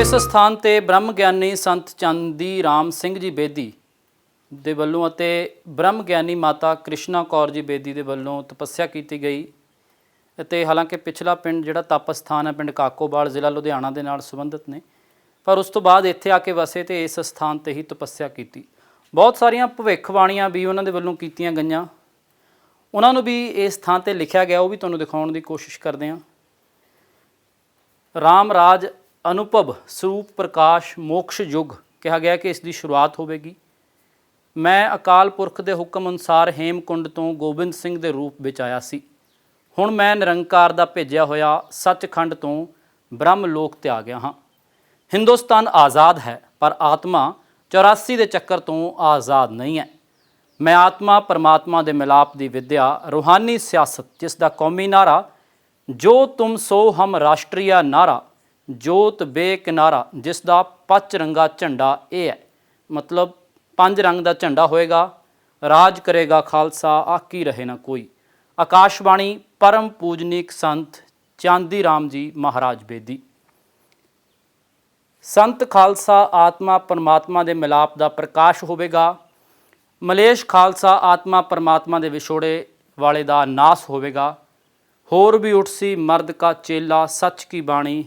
S1: ਇਸ ਸਥਾਨ ਤੇ ਬ੍ਰਹਮ ਗਿਆਨੀ ਸੰਤ ਚਾਂਦੀ ਰਾਮ ਸਿੰਘ ਜੀ ਬੇਦੀ ਦੇ ਵੱਲੋਂ ਅਤੇ ਬ੍ਰਹਮ ਗਿਆਨੀ ਮਾਤਾ ਕ੍ਰਿਸ਼ਨਾ ਕੌਰ ਜੀ ਬੇਦੀ ਦੇ ਵੱਲੋਂ ਤਪੱਸਿਆ ਕੀਤੀ ਗਈ ਅਤੇ ਹਾਲਾਂਕਿ ਪਿਛਲਾ ਪਿੰਡ ਜਿਹੜਾ ਤਪ ਸਥਾਨ ਹੈ ਪਿੰਡ ਕਾਕੋਵਾਲ ਜ਼ਿਲ੍ਹਾ ਲੁਧਿਆਣਾ ਦੇ ਨਾਲ ਸੰਬੰਧਿਤ ਨੇ, ਪਰ ਉਸ ਤੋਂ ਬਾਅਦ ਇੱਥੇ ਆ ਕੇ ਵਸੇ ਤੇ ਇਸ ਸਥਾਨ ਤੇ ਹੀ ਤਪੱਸਿਆ ਕੀਤੀ। ਬਹੁਤ ਸਾਰੀਆਂ ਭਵਿੱਖਬਾਣੀਆਂ ਵੀ ਉਹਨਾਂ ਦੇ ਵੱਲੋਂ ਕੀਤੀਆਂ ਗਈਆਂ, ਉਹਨਾਂ ਨੂੰ ਵੀ ਇਸ ਥਾਂ ਤੇ ਲਿਖਿਆ ਗਿਆ, ਉਹ ਵੀ ਤੁਹਾਨੂੰ ਦਿਖਾਉਣ ਦੀ ਕੋਸ਼ਿਸ਼ ਕਰਦੇ ਹਾਂ। ਰਾਮ ਰਾਜ ਅਨੁਭਵ ਸਰੂਪ ਪ੍ਰਕਾਸ਼ ਮੋਕਸ਼ ਯੁੱਗ ਕਿਹਾ ਗਿਆ ਕਿ ਇਸ ਦੀ ਸ਼ੁਰੂਆਤ ਹੋਵੇਗੀ। ਮੈਂ ਅਕਾਲ ਪੁਰਖ ਦੇ ਹੁਕਮ ਅਨੁਸਾਰ ਹੇਮਕੁੰਡ ਤੋਂ ਗੋਬਿੰਦ ਸਿੰਘ ਦੇ ਰੂਪ ਵਿੱਚ ਆਇਆ ਸੀ। ਹੁਣ ਮੈਂ ਨਿਰੰਕਾਰ ਦਾ ਭੇਜਿਆ ਹੋਇਆ ਸੱਚਖੰਡ ਤੋਂ ਬ੍ਰਹਮ ਲੋਕ ਤੇ ਆ ਗਿਆ ਹਾਂ। ਹਿੰਦੁਸਤਾਨ ਆਜ਼ਾਦ ਹੈ ਪਰ ਆਤਮਾ 84 ਦੇ ਚੱਕਰ ਤੋਂ ਆਜ਼ਾਦ ਨਹੀਂ ਹੈ। ਮੈਂ ਆਤਮਾ ਪਰਮਾਤਮਾ ਦੇ ਮਿਲਾਪ ਦੀ ਵਿਦਿਆ ਰੂਹਾਨੀ ਸਿਆਸਤ ਜਿਸ ਦਾ ਕੌਮੀ ਨਾਰਾ ਜੋ ਤੁਮ ਸੋ ਹਮ ਰਾਸ਼ਟਰੀਆ ਨਾਰਾ ਜੋਤ ਬੇਕਿਨਾਰਾ ਜਿਸ ਦਾ 5 ਰੰਗਾ ਝੰਡਾ ਇਹ ਹੈ, ਮਤਲਬ 5 ਰੰਗ ਦਾ ਝੰਡਾ ਹੋਏਗਾ। ਰਾਜ ਕਰੇਗਾ ਖਾਲਸਾ ਆਕੀ ਰਹੇ ਨਾ ਕੋਈ। ਆਕਾਸ਼ਬਾਣੀ ਪਰਮ ਪੂਜਨੀਕ ਸੰਤ ਚਾਂਦੀ ਰਾਮ ਜੀ ਮਹਾਰਾਜ ਬੇਦੀ। ਸੰਤ ਖਾਲਸਾ ਆਤਮਾ ਪਰਮਾਤਮਾ ਦੇ ਮਿਲਾਪ ਦਾ ਪ੍ਰਕਾਸ਼ ਹੋਵੇਗਾ। ਮਲੇਸ਼ ਖਾਲਸਾ ਆਤਮਾ ਪਰਮਾਤਮਾ ਦੇ ਵਿਛੋੜੇ ਵਾਲੇ ਦਾ ਨਾਸ ਹੋਵੇਗਾ। ਹੋਰ ਵੀ ਉਠਸੀ ਮਰਦ ਕਾ ਚੇਲਾ ਸੱਚ ਕੀ ਬਾਣੀ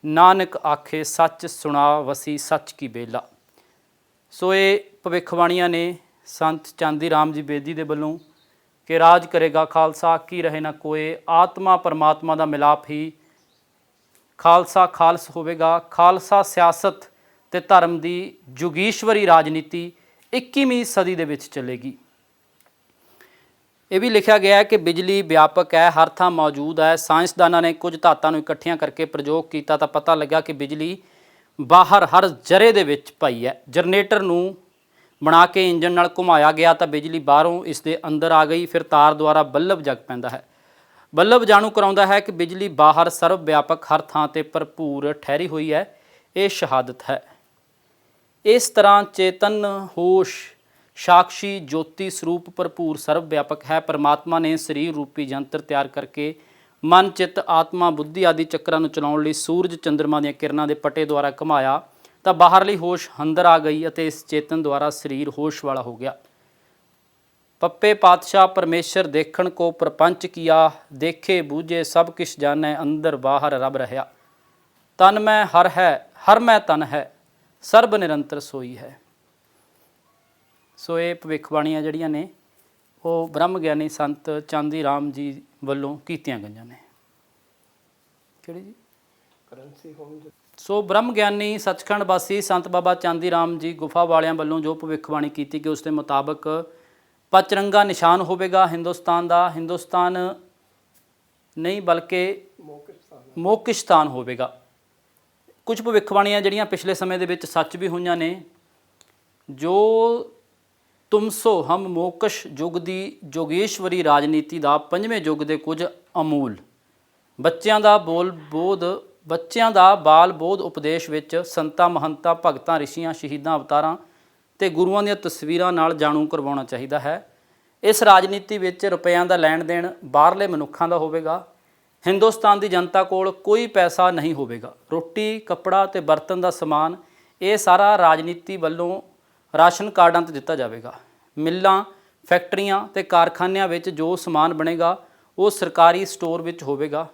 S1: ਨਾਨਕ ਆਖੇ ਸੱਚ ਸੁਣਾ ਵਸੀ ਸੱਚ ਕੀ ਬੇਲਾ। ਸੋ ਇਹ ਭਵਿੱਖਬਾਣੀਆਂ ਨੇ ਸੰਤ ਚਾਂਦੀ ਰਾਮ ਜੀ ਬੇਦੀ ਦੇ ਵੱਲੋਂ ਕਿ ਰਾਜ ਕਰੇਗਾ ਖਾਲਸਾ ਆਕੀ ਰਹੇ ਨਾ ਕੋਏ। ਆਤਮਾ ਪਰਮਾਤਮਾ ਦਾ ਮਿਲਾਪ ਹੀ ਖਾਲਸਾ ਖਾਲਸ ਹੋਵੇਗਾ। ਖਾਲਸਾ ਸਿਆਸਤ ਤੇ ਧਰਮ ਦੀ ਜੁਗੀਸ਼ਵਰੀ ਰਾਜਨੀਤੀ 21ਵੀਂ ਸਦੀ ਦੇ ਵਿੱਚ ਚੱਲੇਗੀ। ਇਹ ਵੀ ਲਿਖਿਆ ਗਿਆ ਹੈ ਕਿ ਬਿਜਲੀ ਵਿਆਪਕ ਹੈ, ਹਰ ਥਾਂ ਮੌਜੂਦ ਹੈ। ਸਾਇੰਸਦਾਨਾਂ ਨੇ ਕੁਝ ਧਾਤਾਂ ਨੂੰ ਇਕੱਠੀਆਂ ਕਰਕੇ ਪ੍ਰਯੋਗ ਕੀਤਾ ਤਾਂ ਪਤਾ ਲੱਗਾ ਕਿ ਬਿਜਲੀ ਬਾਹਰ ਹਰ ਜ਼ਰੇ ਦੇ ਵਿੱਚ ਪਈ ਹੈ। ਜਨਰੇਟਰ ਨੂੰ ਬਣਾ ਕੇ ਇੰਜਨ ਨਾਲ ਘੁਮਾਇਆ ਗਿਆ ਤਾਂ ਬਿਜਲੀ ਬਾਹਰੋਂ ਇਸ ਦੇ ਅੰਦਰ ਆ ਗਈ। ਫਿਰ ਤਾਰ ਦੁਆਰਾ ਬੱਲਬ ਜਗ ਪੈਂਦਾ ਹੈ। ਬੱਲਬ ਜਾਣੂ ਕਰਾਉਂਦਾ ਹੈ ਕਿ ਬਿਜਲੀ ਬਾਹਰ ਸਰਵ ਵਿਆਪਕ ਹਰ ਥਾਂ ਤੇ ਭਰਪੂਰ ਠਹਿਰੀ ਹੋਈ ਹੈ। ਇਹ ਸ਼ਹਾਦਤ ਹੈ। ਇਸ ਤਰ੍ਹਾਂ ਚੇਤਨ ਹੋਸ਼ ਸਾਕਸ਼ੀ ਜੋਤੀ ਸਰੂਪ ਭਰਪੂਰ ਸਰਵ ਵਿਆਪਕ ਹੈ। ਪਰਮਾਤਮਾ ਨੇ ਸਰੀਰ ਰੂਪੀ ਯੰਤਰ ਤਿਆਰ ਕਰਕੇ ਮਨ ਚਿੱਤ ਆਤਮਾ ਬੁੱਧੀ ਆਦਿ ਚੱਕਰਾਂ ਨੂੰ ਚਲਾਉਣ ਲਈ ਸੂਰਜ ਚੰਦਰਮਾ ਦੀਆਂ ਕਿਰਨਾਂ ਦੇ ਪੱਟੇ ਦੁਆਰਾ ਘੁਮਾਇਆ ਤਾਂ ਬਾਹਰਲੀ ਹੋਸ਼ ਅੰਦਰ ਆ ਗਈ ਅਤੇ ਇਸ ਚੇਤਨ ਦੁਆਰਾ ਸਰੀਰ ਹੋਸ਼ ਵਾਲਾ ਹੋ ਗਿਆ। ਪੱਪੇ ਪਾਤਸ਼ਾਹ ਪਰਮੇਸ਼ਰ ਦੇਖਣ ਕੋ ਪ੍ਰਪੰਚ ਕੀਆ ਦੇਖੇ ਬੂਝੇ ਸਭ ਕਿਛ ਜਾਣੈ ਅੰਦਰ ਬਾਹਰ ਰੱਬ ਰਹਿਆ। ਤਨ ਮੈਂ ਹਰ ਹੈ ਹਰ ਮੈਂ ਤਨ ਹੈ ਸਰਬ ਨਿਰੰਤਰ ਸੋਈ ਹੈ। ਸੋ ਇਹ ਭਵਿੱਖਬਾਣੀਆਂ ਜਿਹੜੀਆਂ ਨੇ ਉਹ ਬ੍ਰਹਮ ਗਿਆਨੀ ਸੰਤ ਚਾਂਦੀ ਰਾਮ ਜੀ ਵੱਲੋਂ ਕੀਤੀਆਂ ਗਈਆਂ ਨੇ। ਕਿਹੜੀ ਜੀ? Currency home. ਸੋ ਬ੍ਰਹਮ ਗਿਆਨੀ ਸੱਚਖੰਡ ਵਾਸੀ ਸੰਤ ਬਾਬਾ ਚਾਂਦੀ ਰਾਮ ਜੀ ਗੁਫਾ ਵਾਲਿਆਂ ਵੱਲੋਂ ਜੋ ਭਵਿੱਖਬਾਣੀ ਕੀਤੀ ਕਿ ਉਸ ਦੇ ਮੁਤਾਬਕ ਪਚਰੰਗਾ ਨਿਸ਼ਾਨ ਹੋਵੇਗਾ ਹਿੰਦੁਸਤਾਨ ਦਾ। ਹਿੰਦੁਸਤਾਨ ਨਹੀਂ ਬਲਕਿ ਮੋਕਿਸ਼ਤਾਨ ਹੋਵੇਗਾ। ਕੁਝ ਭਵਿੱਖਬਾਣੀਆਂ ਜਿਹੜੀਆਂ ਪਿਛਲੇ ਸਮੇਂ ਦੇ ਵਿੱਚ ਸੱਚ ਵੀ ਹੋਈਆਂ ਨੇ। ਜੋ ਤੁਮ ਸੋ ਹਮ ਮੋਕਸ਼ ਯੁੱਗ ਦੀ ਜੋਗੇਸ਼ਵਰੀ ਰਾਜਨੀਤੀ ਦਾ 5ਵੇਂ ਯੁੱਗ ਦੇ ਕੁਝ ਅਮੂਲ ਬੱਚਿਆਂ ਦਾ ਬਾਲ ਬੋਧ ਉਪਦੇਸ਼ ਵਿੱਚ ਸੰਤਾਂ ਮਹੰਤਾਂ ਭਗਤਾਂ ਰਿਸ਼ੀਆਂ ਸ਼ਹੀਦਾਂ ਅਵਤਾਰਾਂ ਤੇ ਗੁਰੂਆਂ ਦੀਆਂ ਤਸਵੀਰਾਂ ਨਾਲ ਜਾਣੂ ਕਰਵਾਉਣਾ ਚਾਹੀਦਾ ਹੈ। ਇਸ ਰਾਜਨੀਤੀ ਵਿੱਚ ਰੁਪਇਆਂ ਦਾ ਲੈਣ ਦੇਣ ਬਾਹਰਲੇ ਮਨੁੱਖਾਂ ਦਾ ਹੋਵੇਗਾ। ਹਿੰਦੁਸਤਾਨ ਦੀ ਜਨਤਾ ਕੋਲ ਕੋਈ ਪੈਸਾ ਨਹੀਂ ਹੋਵੇਗਾ। ਰੋਟੀ ਕੱਪੜਾ ਤੇ ਬਰਤਨ ਦਾ ਸਮਾਨ ਇਹ ਸਾਰਾ ਰਾਜਨੀਤੀ ਵੱਲੋਂ ਰਾਸ਼ਨ ਕਾਰਡਾਂ 'ਤੇ ਦਿੱਤਾ ਜਾਵੇਗਾ। ਮਿੱਲਾਂ ਫੈਕਟਰੀਆਂ ਤੇ ਕਾਰਖਾਨਿਆਂ ਵਿੱਚ ਜੋ ਸਮਾਨ ਬਣੇਗਾ ਉਹ ਸਰਕਾਰੀ ਸਟੋਰ ਵਿੱਚ ਹੋਵੇਗਾ।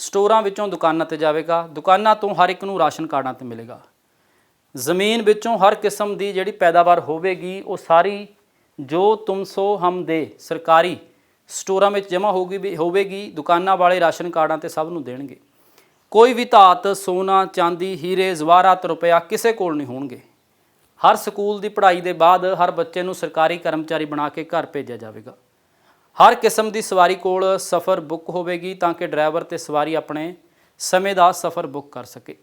S1: ਸਟੋਰਾਂ ਵਿੱਚੋਂ ਦੁਕਾਨਾਂ 'ਤੇ ਜਾਵੇਗਾ। ਦੁਕਾਨਾਂ ਤੋਂ ਹਰ ਇੱਕ ਨੂੰ ਰਾਸ਼ਨ ਕਾਰਡਾਂ 'ਤੇ ਮਿਲੇਗਾ। ਜ਼ਮੀਨ ਵਿੱਚੋਂ ਹਰ ਕਿਸਮ ਦੀ ਜਿਹੜੀ ਪੈਦਾਵਾਰ ਹੋਵੇਗੀ ਉਹ ਸਾਰੀ ਜੋ ਤੁਮ ਸੋ ਹਮ ਦੇ ਸਰਕਾਰੀ ਸਟੋਰਾਂ ਵਿੱਚ ਜਮ੍ਹਾਂ ਹੋਵੇਗੀ। ਦੁਕਾਨਾਂ ਵਾਲੇ ਰਾਸ਼ਨ ਕਾਰਡਾਂ ਤੇ ਸਭ ਨੂੰ ਦੇਣਗੇ। ਕੋਈ ਵੀ ਧਾਤ, ਸੋਨਾ, ਚਾਂਦੀ, ਹੀਰੇ, ਜ਼ਵਾਰਾਤ, ਰੁਪਇਆ ਕਿਸੇ ਕੋਲ ਨਹੀਂ ਹੋਣਗੇ। ਹਰ ਸਕੂਲ ਦੀ ਪੜ੍ਹਾਈ ਦੇ ਬਾਅਦ ਹਰ ਬੱਚੇ ਨੂੰ ਸਰਕਾਰੀ ਕਰਮਚਾਰੀ ਬਣਾ ਕੇ ਘਰ ਭੇਜਿਆ ਜਾਵੇਗਾ। ਹਰ ਕਿਸਮ ਦੀ ਸਵਾਰੀ ਕੋਲ ਸਫ਼ਰ ਬੁੱਕ ਹੋਵੇਗੀ ਤਾਂ ਕਿ ਡਰਾਈਵਰ ਤੇ ਸਵਾਰੀ ਆਪਣੇ ਸਮੇਂ ਦਾ ਸਫ਼ਰ ਬੁੱਕ ਕਰ ਸਕੇ।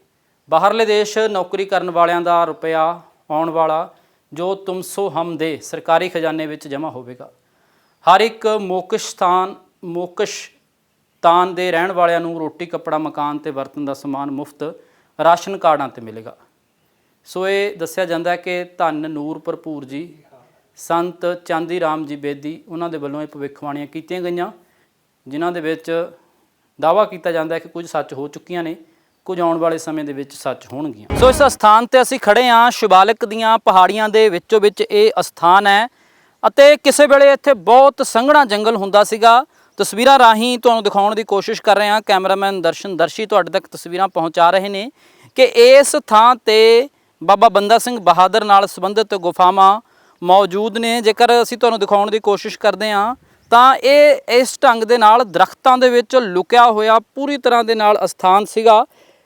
S1: ਬਾਹਰਲੇ ਦੇਸ਼ ਨੌਕਰੀ ਕਰਨ ਵਾਲਿਆਂ ਦਾ ਰੁਪਇਆ ਆਉਣ ਵਾਲਾ ਜੋ ਤੁਮ ਸੋ ਹਮ ਦੇ ਸਰਕਾਰੀ ਖਜ਼ਾਨੇ ਵਿੱਚ ਜਮ੍ਹਾਂ ਹੋਵੇਗਾ। ਹਰ ਇੱਕ ਮੋਕਸ਼ਤਾਨ ਦੇ ਰਹਿਣ ਵਾਲਿਆਂ ਨੂੰ ਰੋਟੀ, ਕੱਪੜਾ, ਮਕਾਨ ਤੇ ਵਰਤਣ ਦਾ ਸਮਾਨ ਮੁਫਤ ਰਾਸ਼ਨ ਕਾਰਡਾਂ ਤੇ ਮਿਲੇਗਾ। ਸੋ ਇਹ ਦੱਸਿਆ ਜਾਂਦਾ ਹੈ ਕਿ ਧੰਨ ਨੂਰ ਭਰਪੂਰ ਜੀ ਸੰਤ ਚਾਂਦੀ ਰਾਮ ਜੀ ਬੇਦੀ ਉਹਨਾਂ ਦੇ ਵੱਲੋਂ ਇਹ ਭਵਿੱਖਬਾਣੀਆਂ ਕੀਤੀਆਂ ਗਈਆਂ, ਜਿਨ੍ਹਾਂ ਦੇ ਵਿੱਚ ਦਾਅਵਾ ਕੀਤਾ ਜਾਂਦਾ ਹੈ ਕਿ ਕੁਝ ਸੱਚ ਹੋ ਚੁੱਕੀਆਂ ਨੇ, ਕੁਝ ਆਉਣ ਵਾਲੇ ਸਮੇਂ ਦੇ ਵਿੱਚ ਸੱਚ ਹੋਣਗੀਆਂ। ਸੋ ਇਸ ਅਸਥਾਨ ਤੇ ਅਸੀਂ ਖੜੇ ਹਾਂ, ਸ਼ਿਵਾਲਿਕ ਦੀਆਂ ਪਹਾੜੀਆਂ ਦੇ ਵਿੱਚੋਂ ਵਿੱਚ ਇਹ ਅਸਥਾਨ ਹੈ ਅਤੇ ਕਿਸੇ ਵੇਲੇ ਇੱਥੇ ਬਹੁਤ ਸੰਘਣਾ ਜੰਗਲ ਹੁੰਦਾ ਸੀਗਾ। ਤਸਵੀਰਾਂ ਰਾਹੀਂ ਤੁਹਾਨੂੰ ਦਿਖਾਉਣ ਦੀ ਕੋਸ਼ਿਸ਼ ਕਰ ਰਹੇ ਹਾਂ। ਕੈਮਰਾਮੈਨ ਦਰਸ਼ੀ ਤੁਹਾਡੇ ਤੱਕ ਤਸਵੀਰਾਂ ਪਹੁੰਚਾ ਰਹੇ ਨੇ ਕਿ ਇਸ ਥਾਂ ਤੇ ਬਾਬਾ ਬੰਦਾ ਸਿੰਘ ਬਹਾਦਰ ਨਾਲ ਸੰਬੰਧਿਤ ਗੁਫਾਵਾਂ ਮੌਜੂਦ ਨੇ। ਜੇਕਰ ਅਸੀਂ ਤੁਹਾਨੂੰ ਦਿਖਾਉਣ ਦੀ ਕੋਸ਼ਿਸ਼ ਕਰਦੇ ਹਾਂ ਤਾਂ ਇਹ ਇਸ ਢੰਗ ਦੇ ਨਾਲ ਦਰਖਤਾਂ ਦੇ ਵਿੱਚ ਲੁਕਿਆ ਹੋਇਆ ਪੂਰੀ ਤਰ੍ਹਾਂ ਦੇ ਨਾਲ ਅਸਥਾਨ ਸੀਗਾ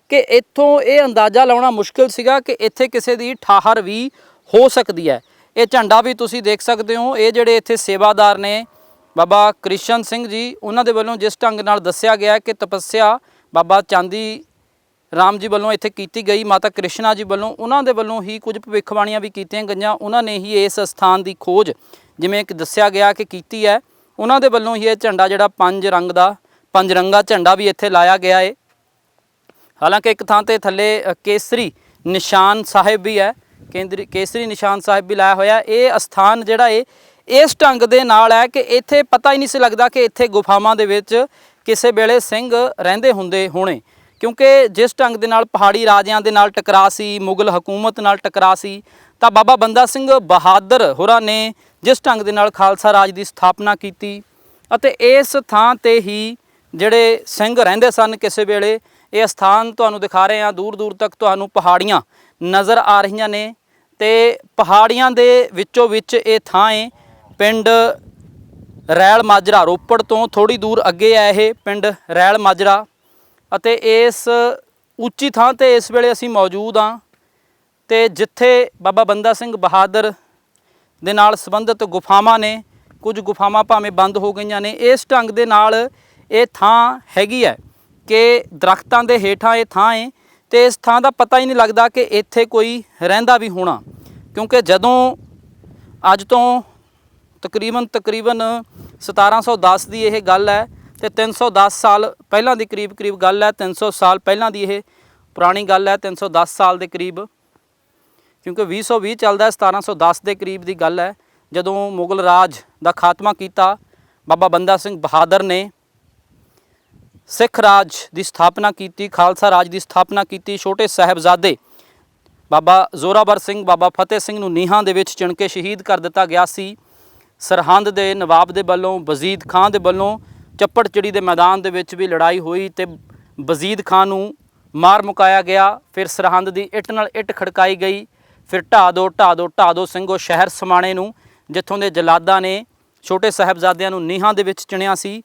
S1: ਕਿ ਇੱਥੋਂ ਇਹ ਅੰਦਾਜ਼ਾ ਲਾਉਣਾ ਮੁਸ਼ਕਿਲ ਸੀਗਾ ਕਿ ਇੱਥੇ ਕਿਸੇ ਦੀ ਠਾਹਰ ਵੀ ਹੋ ਸਕਦੀ ਹੈ। ਇਹ ਝੰਡਾ ਵੀ ਤੁਸੀਂ ਦੇਖ ਸਕਦੇ ਹੋ। ਇਹ ਜਿਹੜੇ ਇੱਥੇ ਸੇਵਾਦਾਰ ਨੇ ਬਾਬਾ ਕ੍ਰਿਸ਼ਨ ਸਿੰਘ ਜੀ, ਉਹਨਾਂ ਦੇ ਵੱਲੋਂ ਜਿਸ ਢੰਗ ਨਾਲ ਦੱਸਿਆ ਗਿਆ ਕਿ ਤਪੱਸਿਆ ਬਾਬਾ ਚਾਂਦੀ ਰਾਮ ਜੀ ਵੱਲੋਂ ਇੱਥੇ ਕੀਤੀ ਗਈ, ਮਾਤਾ ਕ੍ਰਿਸ਼ਨਾ ਜੀ ਵੱਲੋਂ, ਉਹਨਾਂ ਦੇ ਵੱਲੋਂ ਹੀ ਕੁਝ ਭਵਿੱਖਬਾਣੀਆਂ ਵੀ ਕੀਤੀਆਂ ਗਈਆਂ। ਉਹਨਾਂ ਨੇ ਹੀ ਇਸ ਅਸਥਾਨ ਦੀ ਖੋਜ ਜਿਵੇਂ ਕਿ ਦੱਸਿਆ ਗਿਆ ਕਿ ਕੀਤੀ ਹੈ। ਉਹਨਾਂ ਦੇ ਵੱਲੋਂ ਹੀ ਇਹ ਝੰਡਾ ਜਿਹੜਾ ਪੰਜ ਰੰਗਾ ਝੰਡਾ ਵੀ ਇੱਥੇ ਲਾਇਆ ਗਿਆ ਹੈ। ਹਾਲਾਂਕਿ ਇੱਕ ਥਾਂ ਤੇ ਥੱਲੇ ਕੇਸਰੀ ਨਿਸ਼ਾਨ ਸਾਹਿਬ ਵੀ ਹੈ, ਕੇਸਰੀ ਨਿਸ਼ਾਨ ਸਾਹਿਬ ਵੀ ਲਾਇਆ ਹੋਇਆ। ਇਹ ਅਸਥਾਨ ਜਿਹੜਾ ਹੈ ਇਸ ਢੰਗ ਦੇ ਨਾਲ ਹੈ ਕਿ ਇੱਥੇ ਪਤਾ ਹੀ ਨਹੀਂ ਸੀ ਲੱਗਦਾ ਕਿ ਇੱਥੇ ਗੁਫਾਵਾਂ ਦੇ ਵਿੱਚ ਕਿਸੇ ਵੇਲੇ ਸਿੰਘ ਰਹਿੰਦੇ ਹੁੰਦੇ ਹੋਣੇ, ਕਿਉਂਕਿ ਜਿਸ ਢੰਗ ਦੇ ਨਾਲ ਪਹਾੜੀ ਰਾਜਿਆਂ ਦੇ ਨਾਲ ਟਕਰਾ ਸੀ, ਮੁਗਲ ਹਕੂਮਤ ਨਾਲ ਟਕਰਾ ਸੀ, ਤਾਂ ਬਾਬਾ ਬੰਦਾ ਸਿੰਘ ਬਹਾਦਰ ਹੋਰਾਂ ਨੇ ਜਿਸ ਢੰਗ ਦੇ ਨਾਲ ਖਾਲਸਾ ਰਾਜ ਦੀ ਸਥਾਪਨਾ ਕੀਤੀ ਅਤੇ ਇਸ ਥਾਂ ਤੇ ਹੀ ਜਿਹੜੇ ਸਿੰਘ ਰਹਿੰਦੇ ਸਨ ਕਿਸੇ ਵੇਲੇ। ਇਹ ਸਥਾਨ ਤੁਹਾਨੂੰ ਦਿਖਾ ਰਹੇ ਹਾਂ, ਦੂਰ ਦੂਰ ਤੱਕ ਤੁਹਾਨੂੰ ਪਹਾੜੀਆਂ ਨਜ਼ਰ ਆ ਰਹੀਆਂ ਨੇ ਤੇ ਪਹਾੜੀਆਂ ਦੇ ਵਿੱਚੋਂ ਵਿੱਚ ਇਹ ਥਾਂ ਹੈ। ਪਿੰਡ ਰੈਲ ਮਾਜਰਾ, ਰੋਪੜ ਤੋਂ ਥੋੜ੍ਹੀ ਦੂਰ ਅੱਗੇ ਹੈ ਇਹ ਪਿੰਡ ਰੈਲ ਮਾਜਰਾ ਅਤੇ ਇਸ ਉੱਚੀ ਥਾਂ ਤੇ ਇਸ ਵੇਲੇ ਅਸੀਂ ਮੌਜੂਦ ਹਾਂ ਤੇ ਜਿੱਥੇ ਬਾਬਾ ਬੰਦਾ ਸਿੰਘ ਬਹਾਦਰ ਦੇ ਨਾਲ ਸੰਬੰਧਿਤ ਗੁਫਾਵਾਂ ਨੇ। ਕੁਝ ਗੁਫਾਵਾਂ ਭਾਵੇਂ ਬੰਦ ਹੋ ਗਈਆਂ ਨੇ। ਇਸ ਢੰਗ ਦੇ ਨਾਲ ਇਹ ਥਾਂ ਹੈਗੀ ਹੈ ਕਿ ਦਰਖਤਾਂ ਦੇ ਹੇਠਾਂ ਇਹ ਥਾਂ ਹੈ ਤੇ ਇਸ ਥਾਂ ਦਾ ਪਤਾ ਹੀ ਨਹੀਂ ਲੱਗਦਾ ਕਿ ਇੱਥੇ ਕੋਈ ਰਹਿੰਦਾ ਵੀ ਹੋਣਾ, ਕਿਉਂਕਿ ਜਦੋਂ ਅੱਜ ਤੋਂ ਤਕਰੀਬਨ 1710 ਦੀ ਇਹ ਗੱਲ ਹੈ ਤੇ 310 ਸਾਲ ਪਹਿਲਾਂ ਦੀ ਕਰੀਬ ਗੱਲ ਹੈ। 300 ਸਾਲ ਪਹਿਲਾਂ ਦੀ ਇਹ ਪੁਰਾਣੀ ਗੱਲ ਹੈ, 310 ਸਾਲ ਦੇ ਕਰੀਬ, ਕਿਉਂਕਿ 2020 ਚੱਲਦਾ, 1710 ਦੇ ਕਰੀਬ ਦੀ ਗੱਲ ਹੈ ਜਦੋਂ ਮੁਗਲ ਰਾਜ ਦਾ ਖਾਤਮਾ ਕੀਤਾ ਬਾਬਾ ਬੰਦਾ ਸਿੰਘ ਬਹਾਦਰ ਨੇ। ਸਿੱਖ ਰਾਜ ਦੀ ਸਥਾਪਨਾ ਕੀਤੀ, ਖਾਲਸਾ ਰਾਜ ਦੀ ਸਥਾਪਨਾ ਕੀਤੀ। ਛੋਟੇ ਸਾਹਿਬਜ਼ਾਦੇ ਬਾਬਾ ਜ਼ੋਰਾਵਰ ਸਿੰਘ, ਬਾਬਾ ਫਤਿਹ ਸਿੰਘ ਨੂੰ ਨੀਹਾਂ ਦੇ ਵਿੱਚ ਚਿਣ ਕੇ ਸ਼ਹੀਦ ਕਰ ਦਿੱਤਾ ਗਿਆ ਸੀ। ਸਰਹੰਦ ਦੇ ਨਵਾਬ ਦੇ ਵੱਲੋਂ, ਵਜ਼ੀਦ ਖਾਂ ਦੇ ਵੱਲੋਂ ਚੱਪੜਚਿੜੀ ਦੇ ਮੈਦਾਨ ਦੇ ਵਿੱਚ ਵੀ ਲੜਾਈ ਹੋਈ ਤੇ ਵਜ਼ੀਦ ਖਾਂ ਨੂੰ ਮਾਰ ਮੁਕਾਇਆ ਗਿਆ। ਫਿਰ ਸਰਹੰਦ ਦੀ ਇੱਟ ਨਾਲ ਇੱਟ ਖੜਕਾਈ ਗਈ। ਫਿਰ ਢਾਹ ਦੋ ਸਿੰਘੋ ਸ਼ਹਿਰ ਸਮਾਣੇ ਨੂੰ, ਜਿੱਥੋਂ ਦੇ ਜਲਾਦਾਂ ਨੇ ਛੋਟੇ ਸਾਹਿਬਜ਼ਾਦਿਆਂ ਨੂੰ ਨੀਹਾਂ ਦੇ ਵਿੱਚ ਚਿਣਿਆ ਸੀ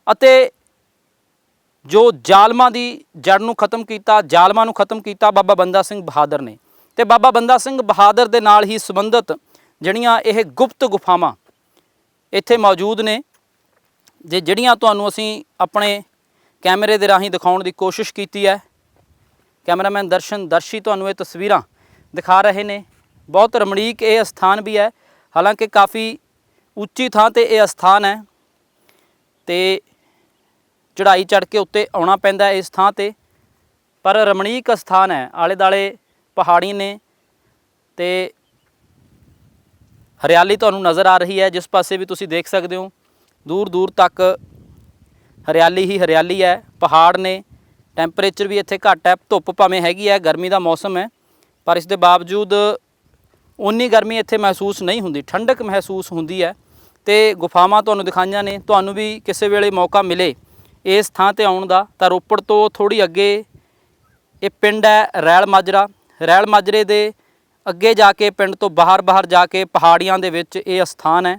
S1: ਅਤੇ ਜੋ ਜ਼ਾਲਮਾਂ ਦੀ ਜੜ ਨੂੰ ਖਤਮ ਕੀਤਾ, ਜ਼ਾਲਮਾਂ ਨੂੰ ਖਤਮ ਕੀਤਾ ਬਾਬਾ ਬੰਦਾ ਸਿੰਘ ਬਹਾਦਰ ਨੇ। ਤੇ ਬਾਬਾ ਬੰਦਾ ਸਿੰਘ ਬਹਾਦਰ ਦੇ ਨਾਲ ਹੀ ਸੰਬੰਧਿਤ ਜਿਹੜੀਆਂ ਇਹ ਗੁਪਤ ਗੁਫਾਵਾਂ ਇੱਥੇ ਮੌਜੂਦ ਨੇ, ਜਿਹੜੀਆਂ ਤੁਹਾਨੂੰ ਅਸੀਂ ਆਪਣੇ ਕੈਮਰੇ ਦੇ ਰਾਹੀਂ ਦਿਖਾਉਣ ਦੀ ਕੋਸ਼ਿਸ਼ ਕੀਤੀ ਹੈ। ਕੈਮਰਾਮੈਨ ਦਰਸ਼ੀ ਤੁਹਾਨੂੰ ਇਹ ਤਸਵੀਰਾਂ ਦਿਖਾ ਰਹੇ ਨੇ। ਬਹੁਤ ਰਮਣੀਕ ਇਹ ਅਸਥਾਨ ਵੀ ਹੈ, ਹਾਲਾਂਕਿ ਕਾਫੀ ਉੱਚੀ ਥਾਂ ਤੇ ਇਹ ਅਸਥਾਨ ਹੈ ਤੇ ਚੜ੍ਹਾਈ ਚੜ੍ਹ ਕੇ ਉੱਤੇ ਆਉਣਾ ਪੈਂਦਾ ਇਸ ਥਾਂ ਤੇ, ਪਰ ਰਮਣੀਕ ਅਸਥਾਨ ਹੈ। ਆਲੇ ਦੁਆਲੇ ਪਹਾੜੀ ਨੇ ਤੇ ਹਰਿਆਲੀ ਤੁਹਾਨੂੰ ਨਜ਼ਰ ਆ ਰਹੀ ਹੈ। ਜਿਸ ਪਾਸੇ ਵੀ ਤੁਸੀਂ ਦੇਖ ਸਕਦੇ ਹੋ ਦੂਰ ਦੂਰ ਤੱਕ ਹਰਿਆਲੀ ਹੀ ਹਰਿਆਲੀ ਹੈ, ਪਹਾੜ ਨੇ। ਟੈਂਪਰੇਚਰ ਵੀ ਇੱਥੇ ਘੱਟ ਹੈ, ਧੁੱਪ ਭਾਵੇਂ ਹੈਗੀ ਹੈ, ਗਰਮੀ ਦਾ ਮੌਸਮ ਹੈ, ਪਰ ਇਸ ਦੇ ਬਾਵਜੂਦ ਉਨੀ ਗਰਮੀ ਇੱਥੇ ਮਹਿਸੂਸ ਨਹੀਂ ਹੁੰਦੀ, ਠੰਡਕ ਮਹਿਸੂਸ ਹੁੰਦੀ ਹੈ। ਤੇ ਗੁਫਾਵਾਂ ਤੁਹਾਨੂੰ ਦਿਖਾਈਆਂ ਨੇ। ਤੁਹਾਨੂੰ ਵੀ ਕਿਸੇ ਵੇਲੇ ਮੌਕਾ ਮਿਲੇ ਇਸ ਥਾਂ ਤੇ ਆਉਣ ਦਾ ਤਾਂ ਰੋਪੜ ਤੋਂ ਥੋੜ੍ਹੀ ਅੱਗੇ ਇਹ ਪਿੰਡ ਹੈ ਰੈਲ ਮਾਜਰਾ। ਰੈਲ ਮਾਜਰੇ ਦੇ ਅੱਗੇ ਜਾ ਕੇ ਪਿੰਡ ਤੋਂ ਬਾਹਰ ਜਾ ਕੇ ਪਹਾੜੀਆਂ ਦੇ ਵਿੱਚ ਇਹ ਅਸਥਾਨ ਹੈ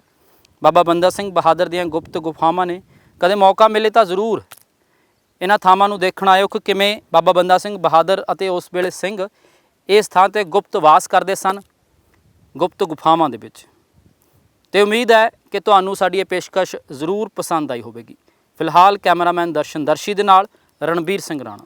S1: ਬਾਬਾ ਬੰਦਾ ਸਿੰਘ ਬਹਾਦਰ ਦੀਆਂ ਗੁਪਤ ਗੁਫਾਵਾਂ ਨੇ। ਕਦੇ ਮੌਕਾ ਮਿਲੇ ਤਾਂ ਜ਼ਰੂਰ ਇਹਨਾਂ ਥਾਵਾਂ ਨੂੰ ਦੇਖਣ ਆਇਓ ਕਿ ਕਿਵੇਂ ਬਾਬਾ ਬੰਦਾ ਸਿੰਘ ਬਹਾਦਰ ਅਤੇ ਉਸ ਵੇਲੇ ਸਿੰਘ ਇਸ ਥਾਂ 'ਤੇ ਗੁਪਤ ਵਾਸ ਕਰਦੇ ਸਨ, ਗੁਪਤ ਗੁਫਾਵਾਂ ਦੇ ਵਿੱਚ। ਤੇ ਉਮੀਦ ਹੈ ਕਿ ਤੁਹਾਨੂੰ ਸਾਡੀ ਇਹ ਪੇਸ਼ਕਸ਼ ਜ਼ਰੂਰ ਪਸੰਦ ਆਈ ਹੋਵੇਗੀ। ਫਿਲਹਾਲ ਕੈਮਰਾਮੈਨ ਦਰਸ਼ਨ ਦਰਸ਼ੀ ਦੇ ਨਾਲ ਰਣਬੀਰ ਸਿੰਘ ਰਾਣਾ।